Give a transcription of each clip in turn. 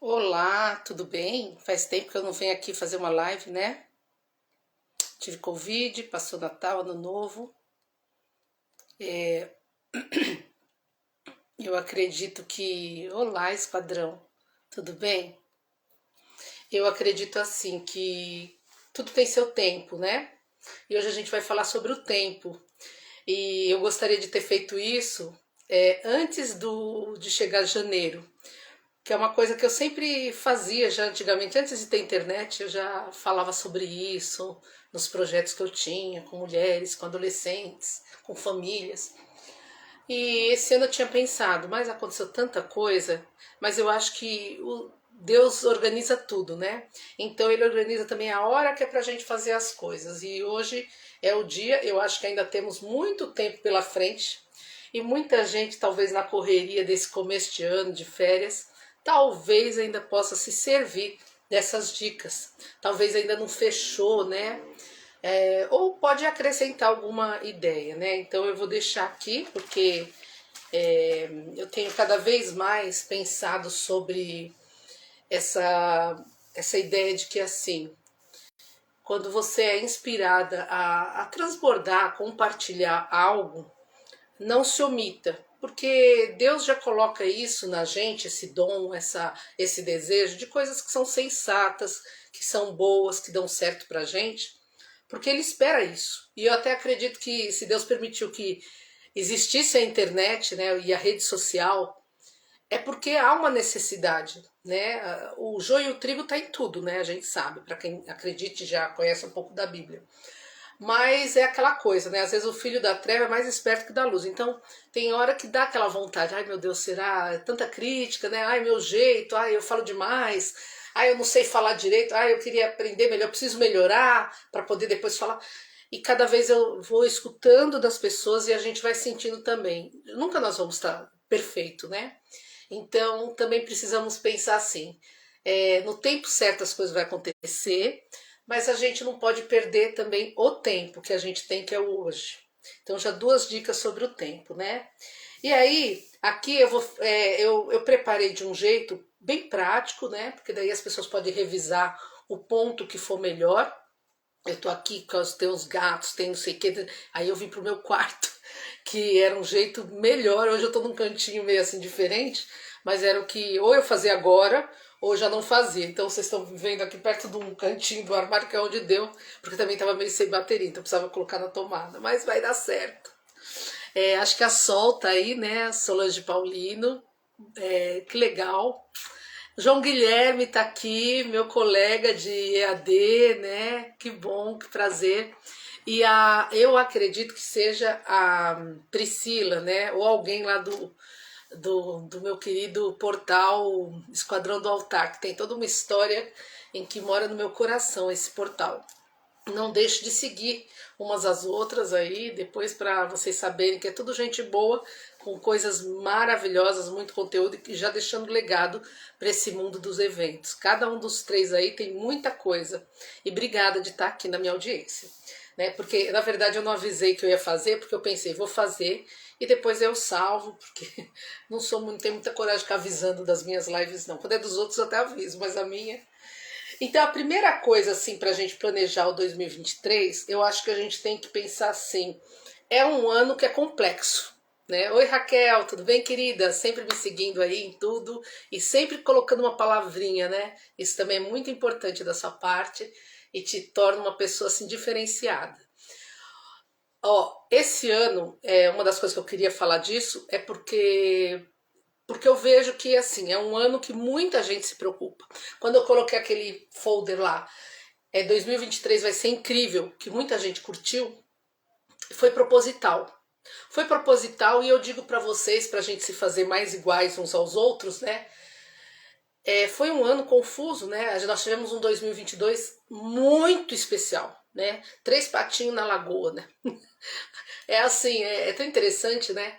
Olá, tudo bem? Faz tempo que eu não venho aqui fazer uma live, né? Tive Covid, passou Natal, Ano Novo. Eu acredito que. Olá, esquadrão, tudo bem? Eu acredito assim que tudo tem seu tempo, né? E hoje a gente vai falar sobre o tempo. E eu gostaria de ter feito isso antes de chegar janeiro, que é uma coisa que eu sempre fazia já antigamente, antes de ter internet, eu já falava sobre isso nos projetos que eu tinha, com mulheres, com adolescentes, com famílias. E esse ano eu tinha pensado, mas aconteceu tanta coisa, mas eu acho que Deus organiza tudo, né? Então ele organiza também a hora que é pra gente fazer as coisas. E hoje é o dia, eu acho que ainda temos muito tempo pela frente. E muita gente, talvez na correria desse começo de ano, de férias, talvez ainda possa se servir dessas dicas. Talvez ainda não fechou, né? Ou pode acrescentar alguma ideia, né? Então eu vou deixar aqui, porque eu tenho cada vez mais pensado sobre essa ideia de que assim, quando você é inspirada a transbordar, a compartilhar algo, não se omita, porque Deus já coloca isso na gente, esse dom, esse desejo de coisas que são sensatas, que são boas, que dão certo pra gente, porque Ele espera isso. E eu até acredito que se Deus permitiu que existisse a internet, né, e a rede social, é porque há uma necessidade, né? O joio e o trigo está em tudo, né? A gente sabe, para quem acredite já conhece um pouco da Bíblia. Mas é aquela coisa, né? Às vezes o filho da treva é mais esperto que da luz. Então, tem hora que dá aquela vontade. Ai, meu Deus, será? É tanta crítica, né? Ai, meu jeito. Ai, eu falo demais. Ai, eu não sei falar direito. Ai, eu queria aprender melhor. Eu preciso melhorar para poder depois falar. E cada vez eu vou escutando das pessoas e a gente vai sentindo também. Nunca nós vamos estar perfeito, né? Então, também precisamos pensar assim: no tempo certo as coisas vão acontecer, mas a gente não pode perder também o tempo que a gente tem, que é o hoje. Então, já duas dicas sobre o tempo, né? E aí, aqui eu preparei de um jeito bem prático, né? Porque daí as pessoas podem revisar o ponto que for melhor. Eu tô aqui, tem os gatos, tem não sei o que. Aí eu vim pro meu quarto, que era um jeito melhor. Hoje eu tô num cantinho meio assim diferente, mas era o que ou eu fazia agora, ou já não fazia. Então vocês estão vendo aqui perto de um cantinho do armário, que é onde deu, porque também tava meio sem bateria, então precisava colocar na tomada. Mas vai dar certo. Acho que a Sol tá aí, né? Solange Paulino. Que legal. João Guilherme está aqui, meu colega de EAD, né? Que bom, que prazer. Eu acredito que seja a Priscila, né? Ou alguém lá do meu querido portal Esquadrão do Altar, que tem toda uma história em que mora no meu coração esse portal. Não deixe de seguir umas às outras aí, depois para vocês saberem que é tudo gente boa, com coisas maravilhosas, muito conteúdo e já deixando legado para esse mundo dos eventos. Cada um dos três aí tem muita coisa. E obrigada de estar aqui na minha audiência. Né? Porque na verdade eu não avisei que eu ia fazer, porque eu pensei, vou fazer e depois eu salvo, porque não tenho muita coragem de ficar avisando das minhas lives, não. Quando é dos outros eu até aviso, mas a minha. Então, a primeira coisa, assim, para a gente planejar o 2023, eu acho que a gente tem que pensar assim: é um ano que é complexo, né? Oi, Raquel, tudo bem, querida? Sempre me seguindo aí em tudo e sempre colocando uma palavrinha, né? Isso também é muito importante da sua parte e te torna uma pessoa assim diferenciada. Ó, esse ano, uma das coisas que eu queria falar disso é porque eu vejo que assim é um ano que muita gente se preocupa. Quando eu coloquei aquele folder lá, 2023 vai ser incrível, que muita gente curtiu, foi proposital. Foi proposital e eu digo para vocês, para a gente se fazer mais iguais uns aos outros, né? Foi um ano confuso, né? Nós tivemos um 2022 muito especial, né? Três patinhos na lagoa, né? É assim, é tão interessante, né?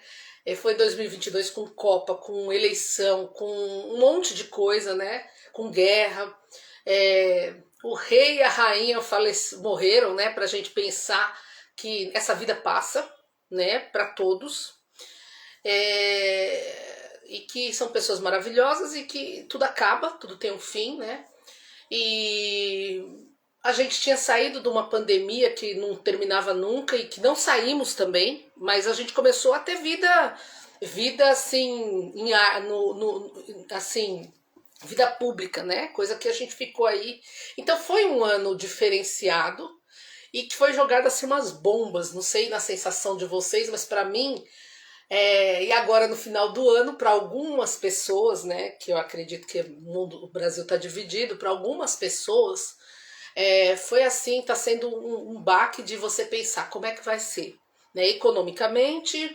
Foi 2022 com Copa, com eleição, com um monte de coisa, né? Com guerra. O rei e a rainha morreram, né? Pra gente pensar que essa vida passa, né? Para todos. e que são pessoas maravilhosas e que tudo acaba, tudo tem um fim, né? E a gente tinha saído de uma pandemia que não terminava nunca e que não saímos também, mas a gente começou a ter vida assim, assim, vida pública, né? Coisa que a gente ficou aí. Então foi um ano diferenciado e que foi jogado assim umas bombas, não sei na sensação de vocês, mas para mim e agora no final do ano, para algumas pessoas, né, que eu acredito que o Brasil está dividido, para algumas pessoas foi assim, está sendo um baque de você pensar como é que vai ser, né, economicamente,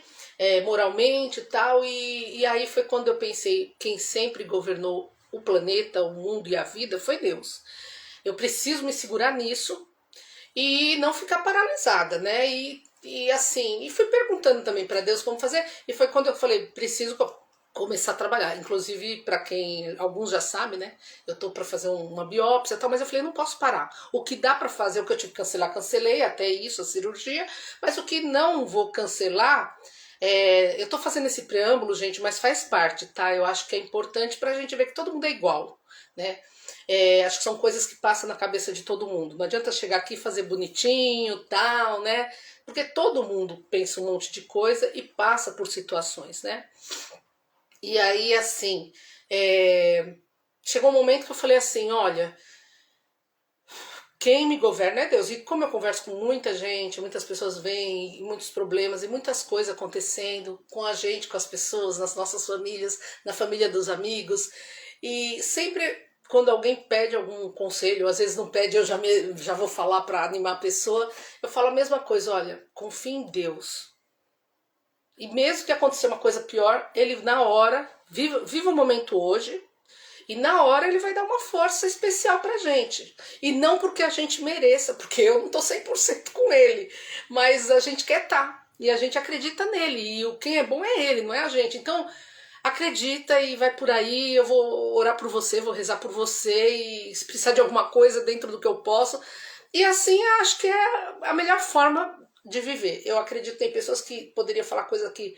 moralmente e tal, e aí foi quando eu pensei, quem sempre governou o planeta, o mundo e a vida foi Deus. Eu preciso me segurar nisso e não ficar paralisada, né? E assim, e fui perguntando também para Deus como fazer, e foi quando eu falei, preciso começar a trabalhar. Inclusive, para quem alguns já sabem, né? Eu tô para fazer uma biópsia e tal, mas eu falei, não posso parar. O que dá para fazer, o que eu tive que cancelar, cancelei, até isso, a cirurgia, mas o que não vou cancelar, eu tô fazendo esse preâmbulo, gente, mas faz parte, tá? Eu acho que é importante pra gente ver que todo mundo é igual, né? Acho que são coisas que passam na cabeça de todo mundo. Não adianta chegar aqui e fazer bonitinho, tal, né? Porque todo mundo pensa um monte de coisa e passa por situações, né? E aí, assim, chegou um momento que eu falei assim, olha, quem me governa é Deus. E como eu converso com muita gente, muitas pessoas vêm, e muitos problemas e muitas coisas acontecendo com a gente, com as pessoas, nas nossas famílias, na família dos amigos. E sempre quando alguém pede algum conselho, às vezes não pede, eu já vou falar para animar a pessoa, eu falo a mesma coisa, olha, confie em Deus. E mesmo que aconteça uma coisa pior, ele na hora, viva o momento hoje, e na hora ele vai dar uma força especial pra gente. E não porque a gente mereça, porque eu não tô 100% com ele. Mas a gente quer estar. E a gente acredita nele. E quem é bom é ele, não é a gente. Então, acredita e vai por aí. Eu vou orar por você, vou rezar por você. E se precisar de alguma coisa dentro do que eu posso. E assim, acho que é a melhor forma de viver. Eu acredito que tem pessoas que poderiam falar coisa aqui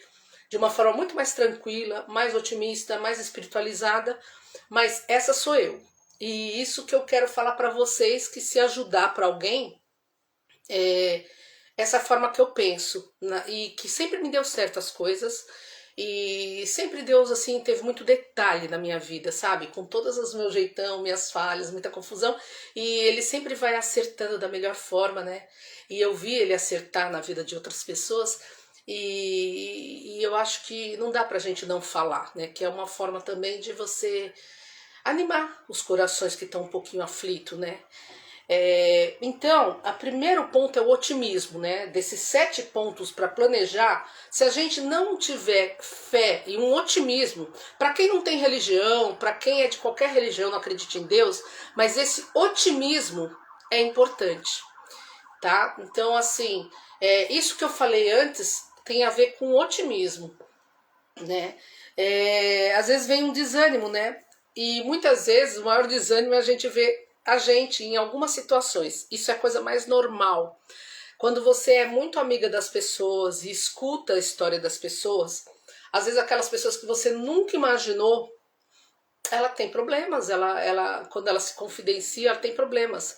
de uma forma muito mais tranquila, mais otimista, mais espiritualizada, mas essa sou eu. E isso que eu quero falar para vocês, que se ajudar para alguém, essa forma que eu penso, e que sempre me deu certo as coisas, e sempre Deus, assim, teve muito detalhe na minha vida, sabe? Com todas os meus jeitão, minhas falhas, muita confusão, e Ele sempre vai acertando da melhor forma, né? E eu vi Ele acertar na vida de outras pessoas, e eu acho que não dá pra gente não falar, né? Que é uma forma também de você animar os corações que estão um pouquinho aflitos, né? Então, o primeiro ponto é o otimismo, né? Desses 7 pontos para planejar, se a gente não tiver fé e um otimismo, para quem não tem religião, para quem é de qualquer religião, não acredita em Deus, mas esse otimismo é importante, tá? Então, assim, isso que eu falei antes tem a ver com otimismo, né? Às vezes vem um desânimo, né? E muitas vezes o maior desânimo é a gente ver a gente em algumas situações. Isso é a coisa mais normal. Quando você é muito amiga das pessoas e escuta a história das pessoas, às vezes aquelas pessoas que você nunca imaginou, ela tem problemas, quando ela se confidencia, ela tem problemas.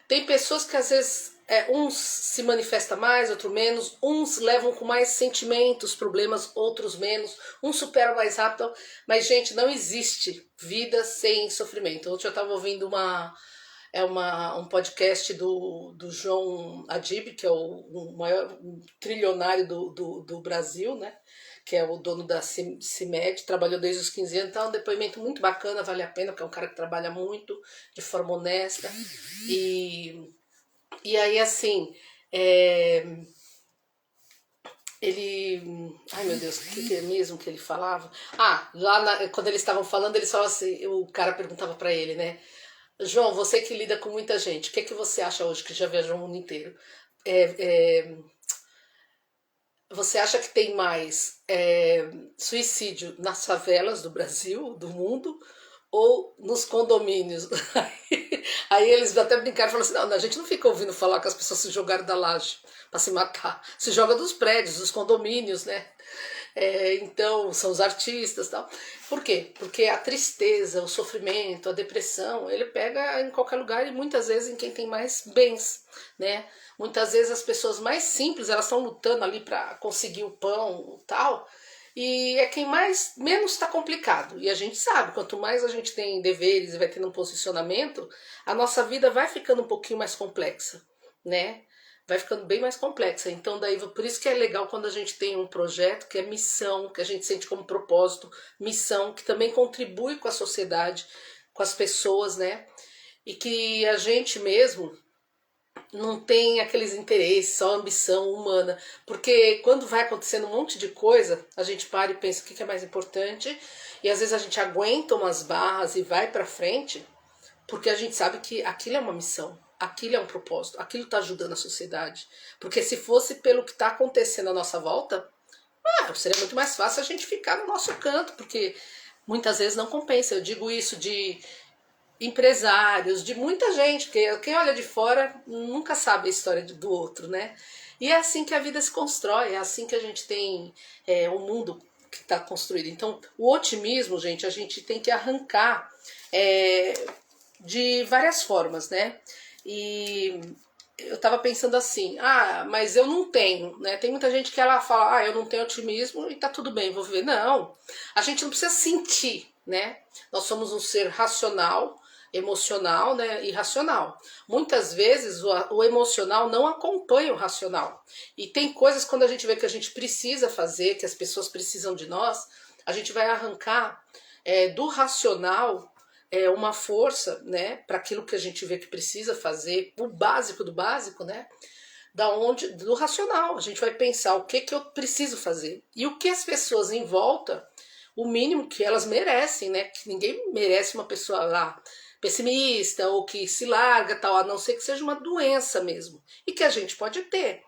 Tem pessoas que às vezes uns se manifesta mais, outro menos, uns levam com mais sentimentos, problemas, outros menos, uns superam mais rápido, mas gente, não existe vida sem sofrimento. Ontem eu estava ouvindo um podcast do João Adib, que é o maior trilionário do Brasil, né? Que é o dono da CIMED, trabalhou desde os 15 anos, então é um depoimento muito bacana, vale a pena, porque é um cara que trabalha muito, de forma honesta, e aí assim, ele... Ai meu Deus, o que é mesmo que ele falava? Quando eles estavam falando, eles falavam assim, o cara perguntava pra ele, né? João, você que lida com muita gente, o que você acha hoje, que já viajou o mundo inteiro? Você acha que tem mais suicídio nas favelas do Brasil, do mundo, ou nos condomínios? Aí eles até brincaram e falaram assim, não, a gente não fica ouvindo falar que as pessoas se jogaram da laje. para se matar. Se joga dos prédios, dos condomínios, né? Então, são os artistas e tal. Por quê? Porque a tristeza, o sofrimento, a depressão, ele pega em qualquer lugar e muitas vezes em quem tem mais bens, né? Muitas vezes as pessoas mais simples, elas estão lutando ali para conseguir o pão e tal, e é quem mais menos está complicado. E a gente sabe, quanto mais a gente tem deveres e vai tendo um posicionamento, a nossa vida vai ficando um pouquinho mais complexa, né? Vai ficando bem mais complexa. Então daí por isso que é legal quando a gente tem um projeto que é missão, que a gente sente como propósito, missão, que também contribui com a sociedade, com as pessoas, né? E que a gente mesmo não tem aqueles interesses, só ambição humana, porque quando vai acontecendo um monte de coisa, a gente para e pensa o que é mais importante, e às vezes a gente aguenta umas barras e vai pra frente, porque a gente sabe que aquilo é uma missão, aquilo é um propósito, aquilo está ajudando a sociedade. Porque se fosse pelo que está acontecendo à nossa volta, seria muito mais fácil a gente ficar no nosso canto, porque muitas vezes não compensa. Eu digo isso de empresários, de muita gente, porque quem olha de fora nunca sabe a história do outro, né? E é assim que a vida se constrói, é assim que a gente tem um mundo que está construído. Então, o otimismo, gente, a gente tem que arrancar de várias formas, né? E eu tava pensando assim, mas eu não tenho, né? Tem muita gente que ela fala, eu não tenho otimismo e tá tudo bem, vou viver. Não, a gente não precisa sentir, né? Nós somos um ser racional, emocional, né, e racional. Muitas vezes o emocional não acompanha o racional. E tem coisas quando a gente vê que a gente precisa fazer, que as pessoas precisam de nós, a gente vai arrancar do racional uma força, né, para aquilo que a gente vê que precisa fazer, o básico do básico, né, do racional. A gente vai pensar o que eu preciso fazer e o que as pessoas em volta, o mínimo que elas merecem, né, que ninguém merece uma pessoa lá pessimista ou que se larga, tal, a não ser que seja uma doença mesmo e que a gente pode ter.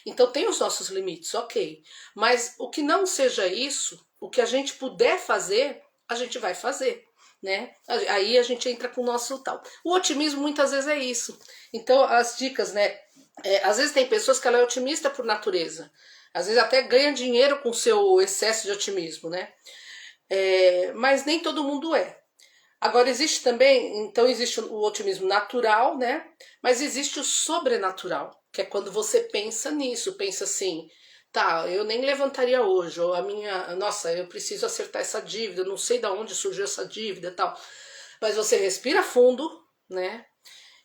Então tem os nossos limites, ok, mas o que não seja isso, o que a gente puder fazer, a gente vai fazer, né? Aí a gente entra com o nosso tal. O otimismo muitas vezes é isso. Então as dicas, né? Às vezes tem pessoas que ela é otimista por natureza, às vezes até ganha dinheiro com seu excesso de otimismo, né? Mas nem todo mundo é. Agora existe também, então existe o otimismo natural, né? Mas existe o sobrenatural, que é quando você pensa nisso, pensa assim, tá, eu nem levantaria hoje, ou nossa, eu preciso acertar essa dívida, eu não sei de onde surgiu essa dívida, tal. Mas você respira fundo, né?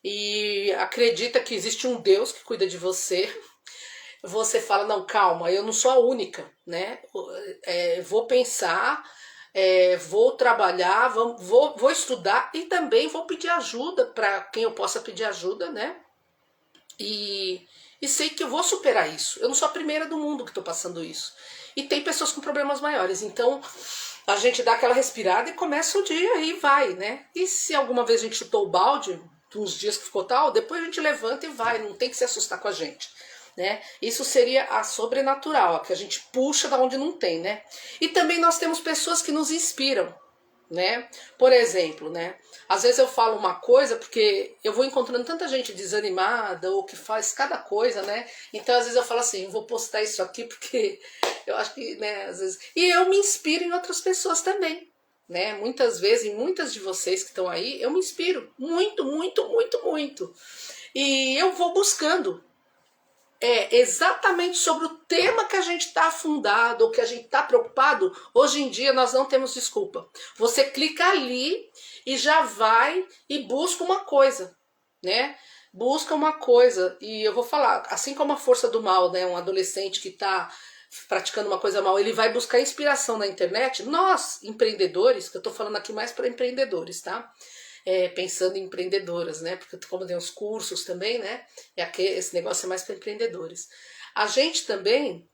E acredita que existe um Deus que cuida de você. Você fala, não, calma, eu não sou a única, né? Vou pensar, vou trabalhar, vou estudar e também vou pedir ajuda para quem eu possa pedir ajuda, né? E sei que eu vou superar isso. Eu não sou a primeira do mundo que estou passando isso. E tem pessoas com problemas maiores. Então a gente dá aquela respirada e começa o dia e vai, né? E se alguma vez a gente chutou o balde, uns dias que ficou tal, depois a gente levanta e vai. Não tem que se assustar com a gente. Né? Isso seria a sobrenatural, a que a gente puxa da onde não tem, né? E também nós temos pessoas que nos inspiram, né? Por exemplo, né? Às vezes eu falo uma coisa porque eu vou encontrando tanta gente desanimada ou que faz cada coisa, né? Então às vezes eu falo assim, vou postar isso aqui porque eu acho que, né? Às vezes e eu me inspiro em outras pessoas também, né? Muitas vezes, em muitas de vocês que estão aí, eu me inspiro muito, muito, muito, muito. E eu vou buscando. Exatamente sobre o tema que a gente está afundado ou que a gente está preocupado, hoje em dia nós não temos desculpa. Você clica ali e já vai e busca uma coisa, né? Busca uma coisa. E eu vou falar, assim como a força do mal, né? Um adolescente que está praticando uma coisa mal, ele vai buscar inspiração na internet. Nós, empreendedores, que eu estou falando aqui mais para empreendedores, tá? Pensando em empreendedoras, né? Porque como tem os cursos também, né? Esse negócio é mais para empreendedores. A gente também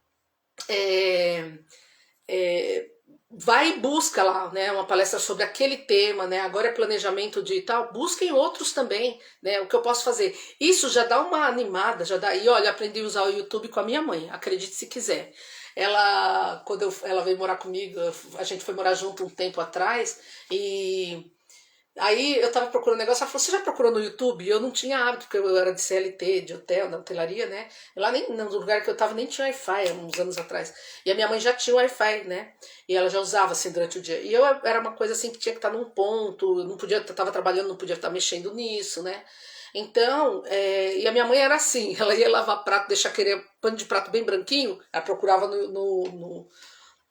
vai e busca lá, né? Uma palestra sobre aquele tema, né? Agora é planejamento digital. Busquem outros também, né? O que eu posso fazer? Isso já dá uma animada, já dá. E olha, aprendi a usar o YouTube com a minha mãe. Acredite se quiser. Quando ela veio morar comigo, a gente foi morar junto um tempo atrás e Aí eu tava procurando um negócio, ela falou, você já procurou no YouTube? E eu não tinha hábito, porque eu era de CLT, de hotel, da hotelaria, né? Lá nem, no lugar que eu tava nem tinha Wi-Fi, há uns anos atrás. E a minha mãe já tinha Wi-Fi, né? E ela já usava, assim, durante o dia. E eu era uma coisa, assim, que tinha que estar num ponto, eu não podia, eu tava trabalhando, não podia estar mexendo nisso, né? Então, e a minha mãe era assim, ela ia lavar prato, deixar aquele pano de prato bem branquinho, ela procurava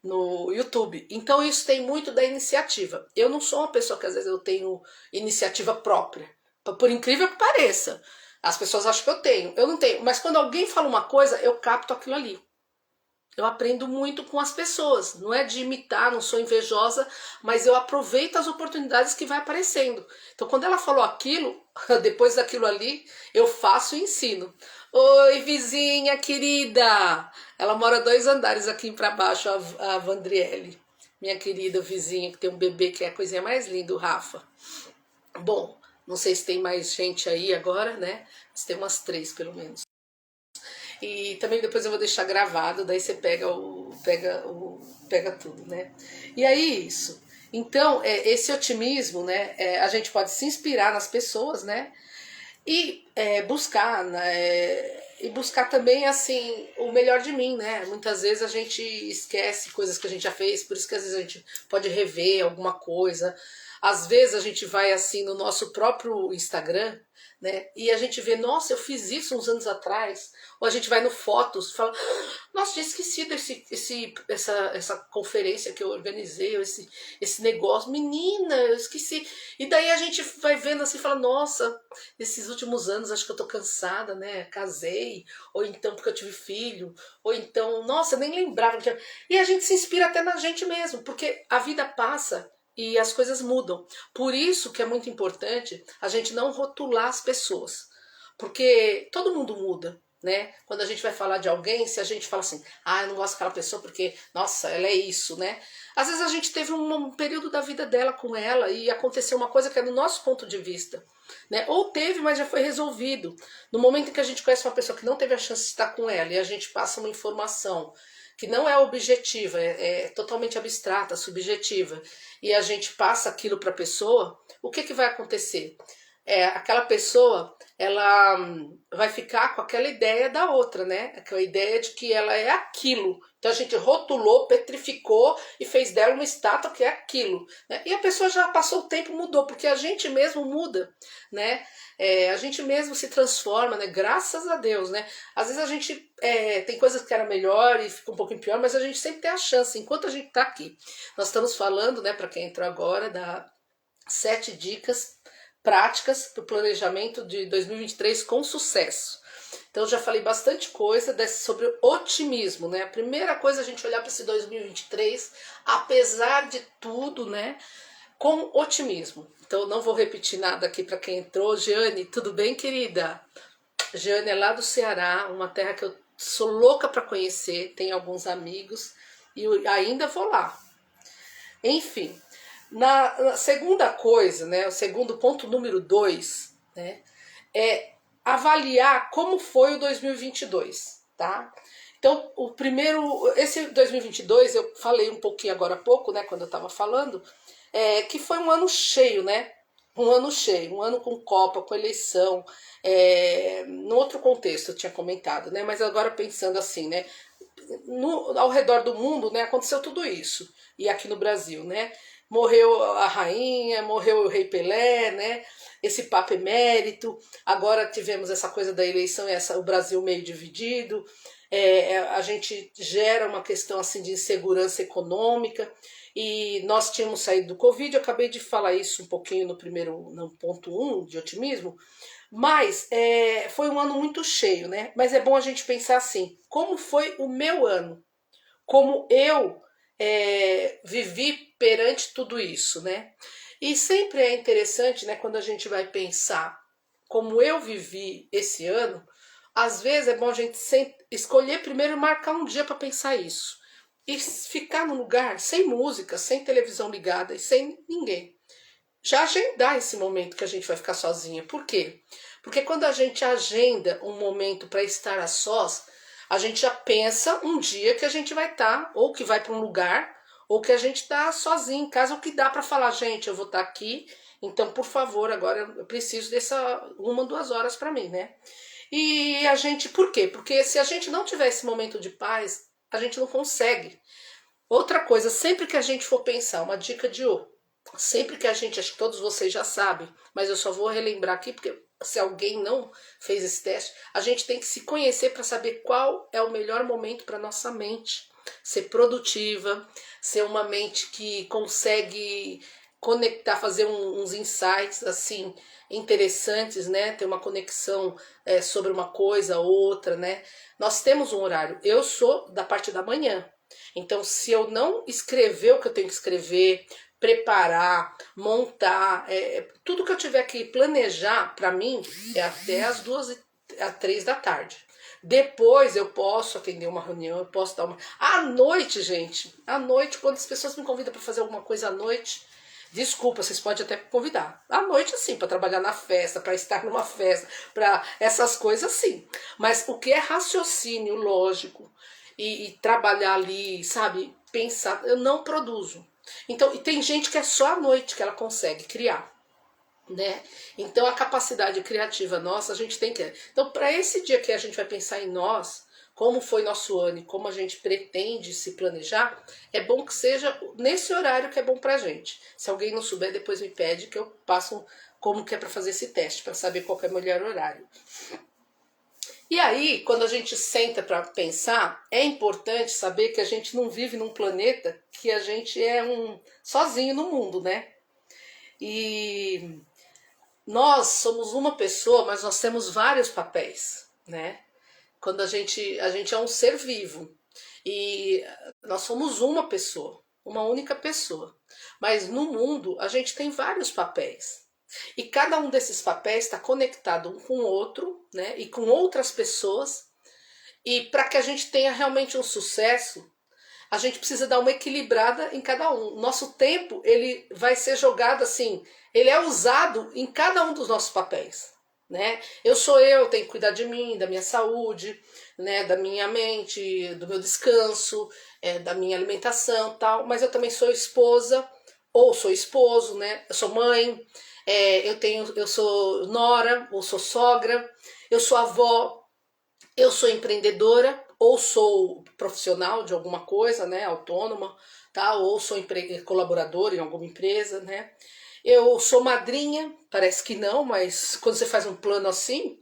no YouTube. Então isso tem muito da iniciativa. Eu não sou uma pessoa que às vezes eu tenho iniciativa própria, por incrível que pareça. As pessoas acham que eu tenho, eu não tenho. Mas quando alguém fala uma coisa, eu capto aquilo ali. Eu aprendo muito com as pessoas, não é de imitar, não sou invejosa, mas eu aproveito as oportunidades que vai aparecendo. Então, quando ela falou aquilo, depois daquilo ali, eu faço e ensino. Oi, vizinha querida! Ela mora 2 andares aqui para baixo, a Vandriele, minha querida vizinha, que tem um bebê que é a coisinha mais linda, o Rafa. Bom, não sei se tem mais gente aí agora, né? Mas tem umas 3 pelo menos. E também depois eu vou deixar gravado, daí você pega tudo, né? E aí isso. Então, esse otimismo, né? A gente pode se inspirar nas pessoas, né? E buscar, né? E buscar também, assim, o melhor de mim, né? Muitas vezes a gente esquece coisas que a gente já fez, por isso que às vezes a gente pode rever alguma coisa. Às vezes a gente vai, assim, no nosso próprio Instagram, né? E a gente vê, nossa, eu fiz isso uns anos atrás. Ou a gente vai no Fotos e fala, nossa, tinha esquecido essa conferência que eu organizei, esse negócio. Menina, eu esqueci. E daí a gente vai vendo assim e fala, nossa, esses últimos anos acho que eu tô cansada, né? Casei, ou então porque eu tive filho, ou então, nossa, eu nem lembrava. E a gente se inspira até na gente mesmo, porque a vida passa e as coisas mudam. Por isso que é muito importante a gente não rotular as pessoas. Porque todo mundo muda, né? Quando a gente vai falar de alguém, se a gente fala assim, ah, eu não gosto daquela pessoa porque, nossa, ela é isso, né? Às vezes a gente teve um período da vida dela com ela e aconteceu uma coisa que é do nosso ponto de vista, né? Ou teve, mas já foi resolvido. No momento em que a gente conhece uma pessoa que não teve a chance de estar com ela e a gente passa uma informação que não é objetiva, é totalmente abstrata, subjetiva, e a gente passa aquilo para a pessoa, o que vai acontecer? Aquela pessoa ela vai ficar com aquela ideia da outra, né? Aquela ideia de que ela é aquilo. Então a gente rotulou, petrificou e fez dela uma estátua que é aquilo, né? E a pessoa já passou o tempo, mudou, porque a gente mesmo muda, né? A gente mesmo se transforma, né? Graças a Deus, né? Às vezes a gente tem coisas que era melhor e fica um pouquinho pior, mas a gente sempre tem a chance, enquanto a gente está aqui. Nós estamos falando, né, para quem entrou agora, da 7 dicas práticas para o planejamento de 2023 com sucesso. Então eu já falei bastante coisa sobre otimismo, né? A primeira coisa é a gente olhar para esse 2023, apesar de tudo, né? Com otimismo. Então não vou repetir nada aqui para quem entrou. Jeane, tudo bem, querida? Jeane é lá do Ceará, uma terra que eu sou louca para conhecer, tenho alguns amigos e ainda vou lá. Enfim, na segunda coisa, né, o segundo ponto número 2, né, é avaliar como foi o 2022, tá? Então, o primeiro, esse 2022, eu falei um pouquinho agora há pouco, né, quando eu estava falando, que foi um ano cheio, né? Um ano cheio, um ano com Copa, com eleição, no outro contexto eu tinha comentado, né? Mas agora pensando assim, né? Ao redor do mundo, né, aconteceu tudo isso. E aqui no Brasil, né? Morreu a rainha, morreu o rei Pelé, né? Esse Papa Emérito. Agora tivemos essa coisa da eleição, o Brasil meio dividido. A gente gera uma questão assim de insegurança econômica. E nós tínhamos saído do Covid, eu acabei de falar isso um pouquinho no ponto 1 de otimismo, mas foi um ano muito cheio, né? Mas é bom a gente pensar assim, como foi o meu ano? Como eu vivi perante tudo isso, né? E sempre é interessante, né, quando a gente vai pensar como eu vivi esse ano, às vezes é bom a gente escolher primeiro e marcar um dia para pensar isso. E ficar num lugar sem música, sem televisão ligada e sem ninguém. Já agendar esse momento que a gente vai ficar sozinha. Por quê? Porque quando a gente agenda um momento para estar a sós, a gente já pensa um dia que a gente vai estar, ou que vai para um lugar, ou que a gente está sozinho em casa, ou que dá para falar, gente, eu vou estar aqui Então, por favor, agora eu preciso dessa 1, 2 horas para mim, né? E a gente, por quê? Porque se a gente não tiver esse momento de paz, a gente não consegue. Outra coisa, sempre que a gente for pensar, uma dica de ouro, sempre que a gente, acho que todos vocês já sabem, mas eu só vou relembrar aqui porque se alguém não fez esse teste, a gente tem que se conhecer para saber qual é o melhor momento para nossa mente ser produtiva, ser uma mente que consegue conectar, fazer uns insights assim interessantes, né? Ter uma conexão sobre uma coisa ou outra, né? Nós temos um horário. Eu sou da parte da manhã. Então, se eu não escrever o que eu tenho que escrever, preparar, montar, tudo que eu tiver que planejar, para mim, é até as 2 às 3 da tarde. Depois eu posso atender uma reunião, eu posso dar uma... À noite, gente, à noite, quando as pessoas me convidam para fazer alguma coisa à noite, desculpa, vocês podem até me convidar. À noite, sim, para trabalhar na festa, para estar numa festa, para essas coisas, sim. Mas o que é raciocínio lógico e trabalhar ali, sabe, pensar, eu não produzo. Então, e tem gente que é só à noite que ela consegue criar, né? Então a capacidade criativa nossa, a gente tem que... Então, para esse dia que a gente vai pensar em nós, como foi nosso ano e como a gente pretende se planejar, é bom que seja nesse horário que é bom pra gente. Se alguém não souber, depois me pede que eu passo como que é para fazer esse teste, para saber qual que é o melhor horário. E aí, quando a gente senta para pensar, é importante saber que a gente não vive num planeta que a gente é sozinho no mundo, né? E nós somos uma pessoa, mas nós temos vários papéis, né? Quando a gente é um ser vivo e nós somos uma pessoa, uma única pessoa. Mas no mundo a gente tem vários papéis. E cada um desses papéis está conectado um com o outro, né? E com outras pessoas. E para que a gente tenha realmente um sucesso, a gente precisa dar uma equilibrada em cada um. Nosso tempo, ele vai ser jogado assim, ele é usado em cada um dos nossos papéis, né? Eu tenho que cuidar de mim, da minha saúde, né, da minha mente, do meu descanso, da minha alimentação, tal, mas eu também sou esposa, ou sou esposo, né? Eu sou mãe, eu sou nora, ou sou sogra, eu sou avó, eu sou empreendedora, ou sou profissional de alguma coisa, né, autônoma, tá? Ou sou colaboradora em alguma empresa, né? Eu sou madrinha, parece que não, mas quando você faz um plano assim,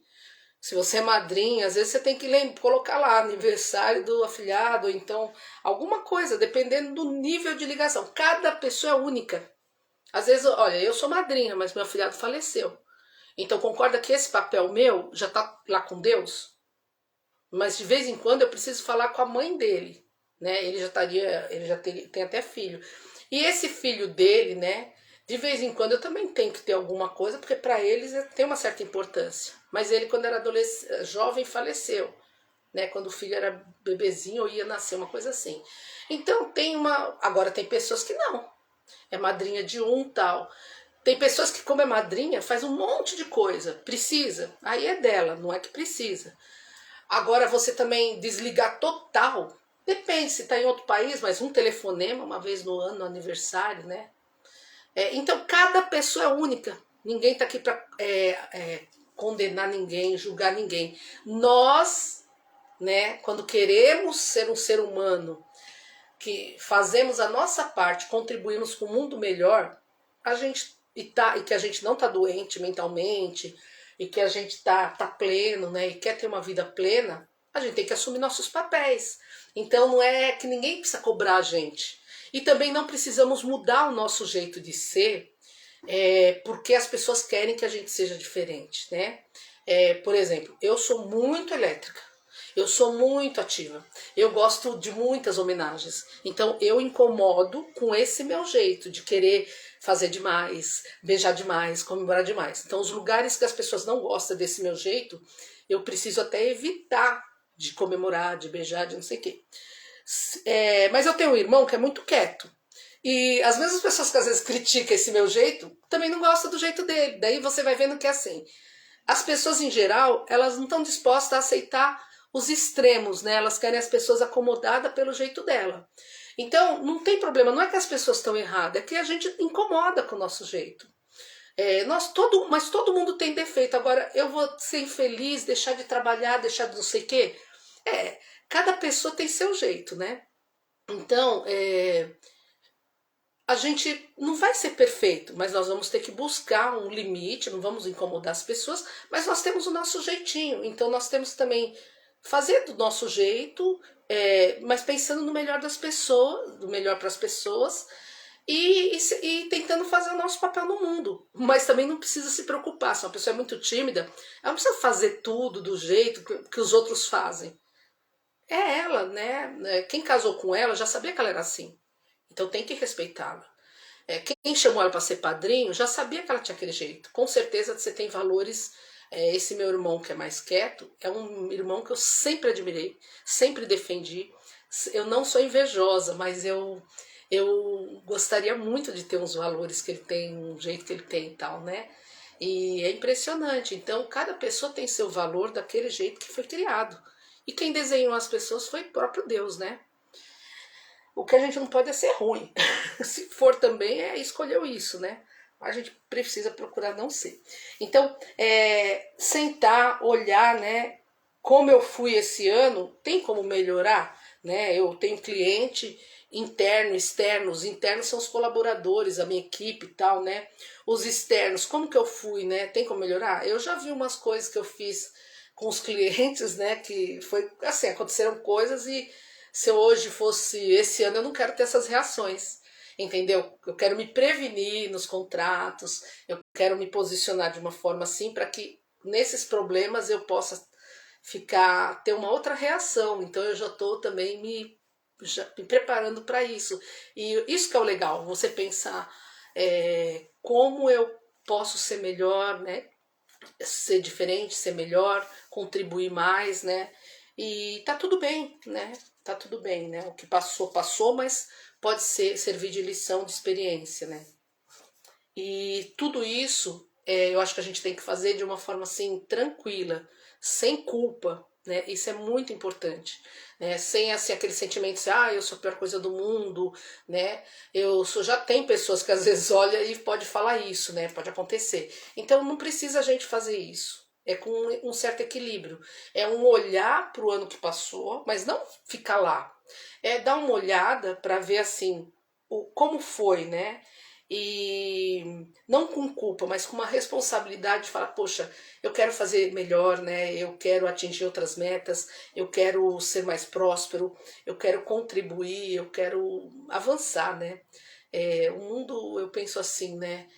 se você é madrinha, às vezes você tem que colocar lá aniversário do afilhado, ou então alguma coisa, dependendo do nível de ligação. Cada pessoa é única. Às vezes, olha, eu sou madrinha, mas meu afilhado faleceu. Então concorda que esse papel meu já está lá com Deus? Mas de vez em quando eu preciso falar com a mãe dele, né? Tem até filho. E esse filho dele, né? De vez em quando eu também tenho que ter alguma coisa, porque para eles tem uma certa importância. Mas ele, quando era jovem, faleceu, né? Quando o filho era bebezinho ou ia nascer, uma coisa assim. Então agora tem pessoas que não. É madrinha de um tal. Tem pessoas que, como é madrinha, faz um monte de coisa. Precisa. Aí é dela, não é que precisa. Agora você também desligar total, depende se está em outro país, mas um telefonema uma vez no ano, no aniversário, né? Então cada pessoa é única, ninguém está aqui para condenar ninguém, julgar ninguém. Nós, né, quando queremos ser um ser humano, que fazemos a nossa parte, contribuímos com um mundo melhor, e que a gente não está doente mentalmente, e que a gente tá pleno, né, e quer ter uma vida plena, a gente tem que assumir nossos papéis. Então não é que ninguém precisa cobrar a gente. E também não precisamos mudar o nosso jeito de ser, porque as pessoas querem que a gente seja diferente, né? Por exemplo, eu sou muito elétrica, eu sou muito ativa, eu gosto de muitas homenagens, então eu incomodo com esse meu jeito de querer fazer demais, beijar demais, comemorar demais. Então os lugares que as pessoas não gostam desse meu jeito, eu preciso até evitar de comemorar, de beijar, de não sei o quê. Mas eu tenho um irmão que é muito quieto. E as mesmas pessoas que às vezes criticam esse meu jeito, também não gostam do jeito dele. Daí você vai vendo que é assim. As pessoas em geral, elas não estão dispostas a aceitar os extremos, né? Elas querem as pessoas acomodadas pelo jeito dela. Então, não tem problema, não é que as pessoas estão erradas, é que a gente incomoda com o nosso jeito. Mas todo mundo tem defeito. Agora, eu vou ser infeliz, deixar de trabalhar, deixar de não sei o quê? Cada pessoa tem seu jeito, né? Então, a gente não vai ser perfeito, mas nós vamos ter que buscar um limite, não vamos incomodar as pessoas, mas nós temos o nosso jeitinho. Então, nós temos também fazer do nosso jeito, mas pensando no melhor das pessoas, do melhor para as pessoas, e tentando fazer o nosso papel no mundo. Mas também não precisa se preocupar. Se uma pessoa é muito tímida, ela não precisa fazer tudo do jeito que os outros fazem. É ela, né? Quem casou com ela já sabia que ela era assim. Então tem que respeitá-la. Quem chamou ela para ser padrinho já sabia que ela tinha aquele jeito. Com certeza você tem valores. Esse meu irmão que é mais quieto é um irmão que eu sempre admirei, sempre defendi. Eu não sou invejosa, mas eu gostaria muito de ter uns valores que ele tem, um jeito que ele tem e tal, né? E é impressionante. Então, cada pessoa tem seu valor daquele jeito que foi criado. E quem desenhou as pessoas foi o próprio Deus, né? O que a gente não pode é ser ruim. Se for também, escolheu isso, né? A gente precisa procurar não ser. Então, sentar, olhar, né? Como eu fui esse ano, tem como melhorar, né? Eu tenho cliente interno, externo. Os internos são os colaboradores, a minha equipe e tal, né? Os externos, como que eu fui, né? Tem como melhorar? Eu já vi umas coisas que eu fiz com os clientes, né? Que foi assim, aconteceram coisas e se eu hoje fosse esse ano, eu não quero ter essas reações, entendeu? Eu quero me prevenir nos contratos, eu quero me posicionar de uma forma assim para que nesses problemas eu possa ter uma outra reação. Então eu já estou também me preparando para isso. E isso que é o legal, você pensar como eu posso ser melhor, né? Ser diferente, ser melhor, contribuir mais, né? E tá tudo bem, né? Tá tudo bem, né? O que passou, passou, mas pode servir de lição, de experiência, né? E tudo isso eu acho que a gente tem que fazer de uma forma assim, tranquila, sem culpa, né? Isso é muito importante, né? Sem assim aquele sentimento de eu sou a pior coisa do mundo, né? Já tem pessoas que às vezes olham e pode falar isso, né? Pode acontecer. Então não precisa a gente fazer isso. É com um certo equilíbrio. É um olhar para o ano que passou, mas não ficar lá. É dar uma olhada para ver assim como foi, né? E não com culpa, mas com uma responsabilidade de falar, poxa, eu quero fazer melhor, né? Eu quero atingir outras metas, eu quero ser mais próspero, eu quero contribuir, eu quero avançar, né? O mundo, eu penso assim, né?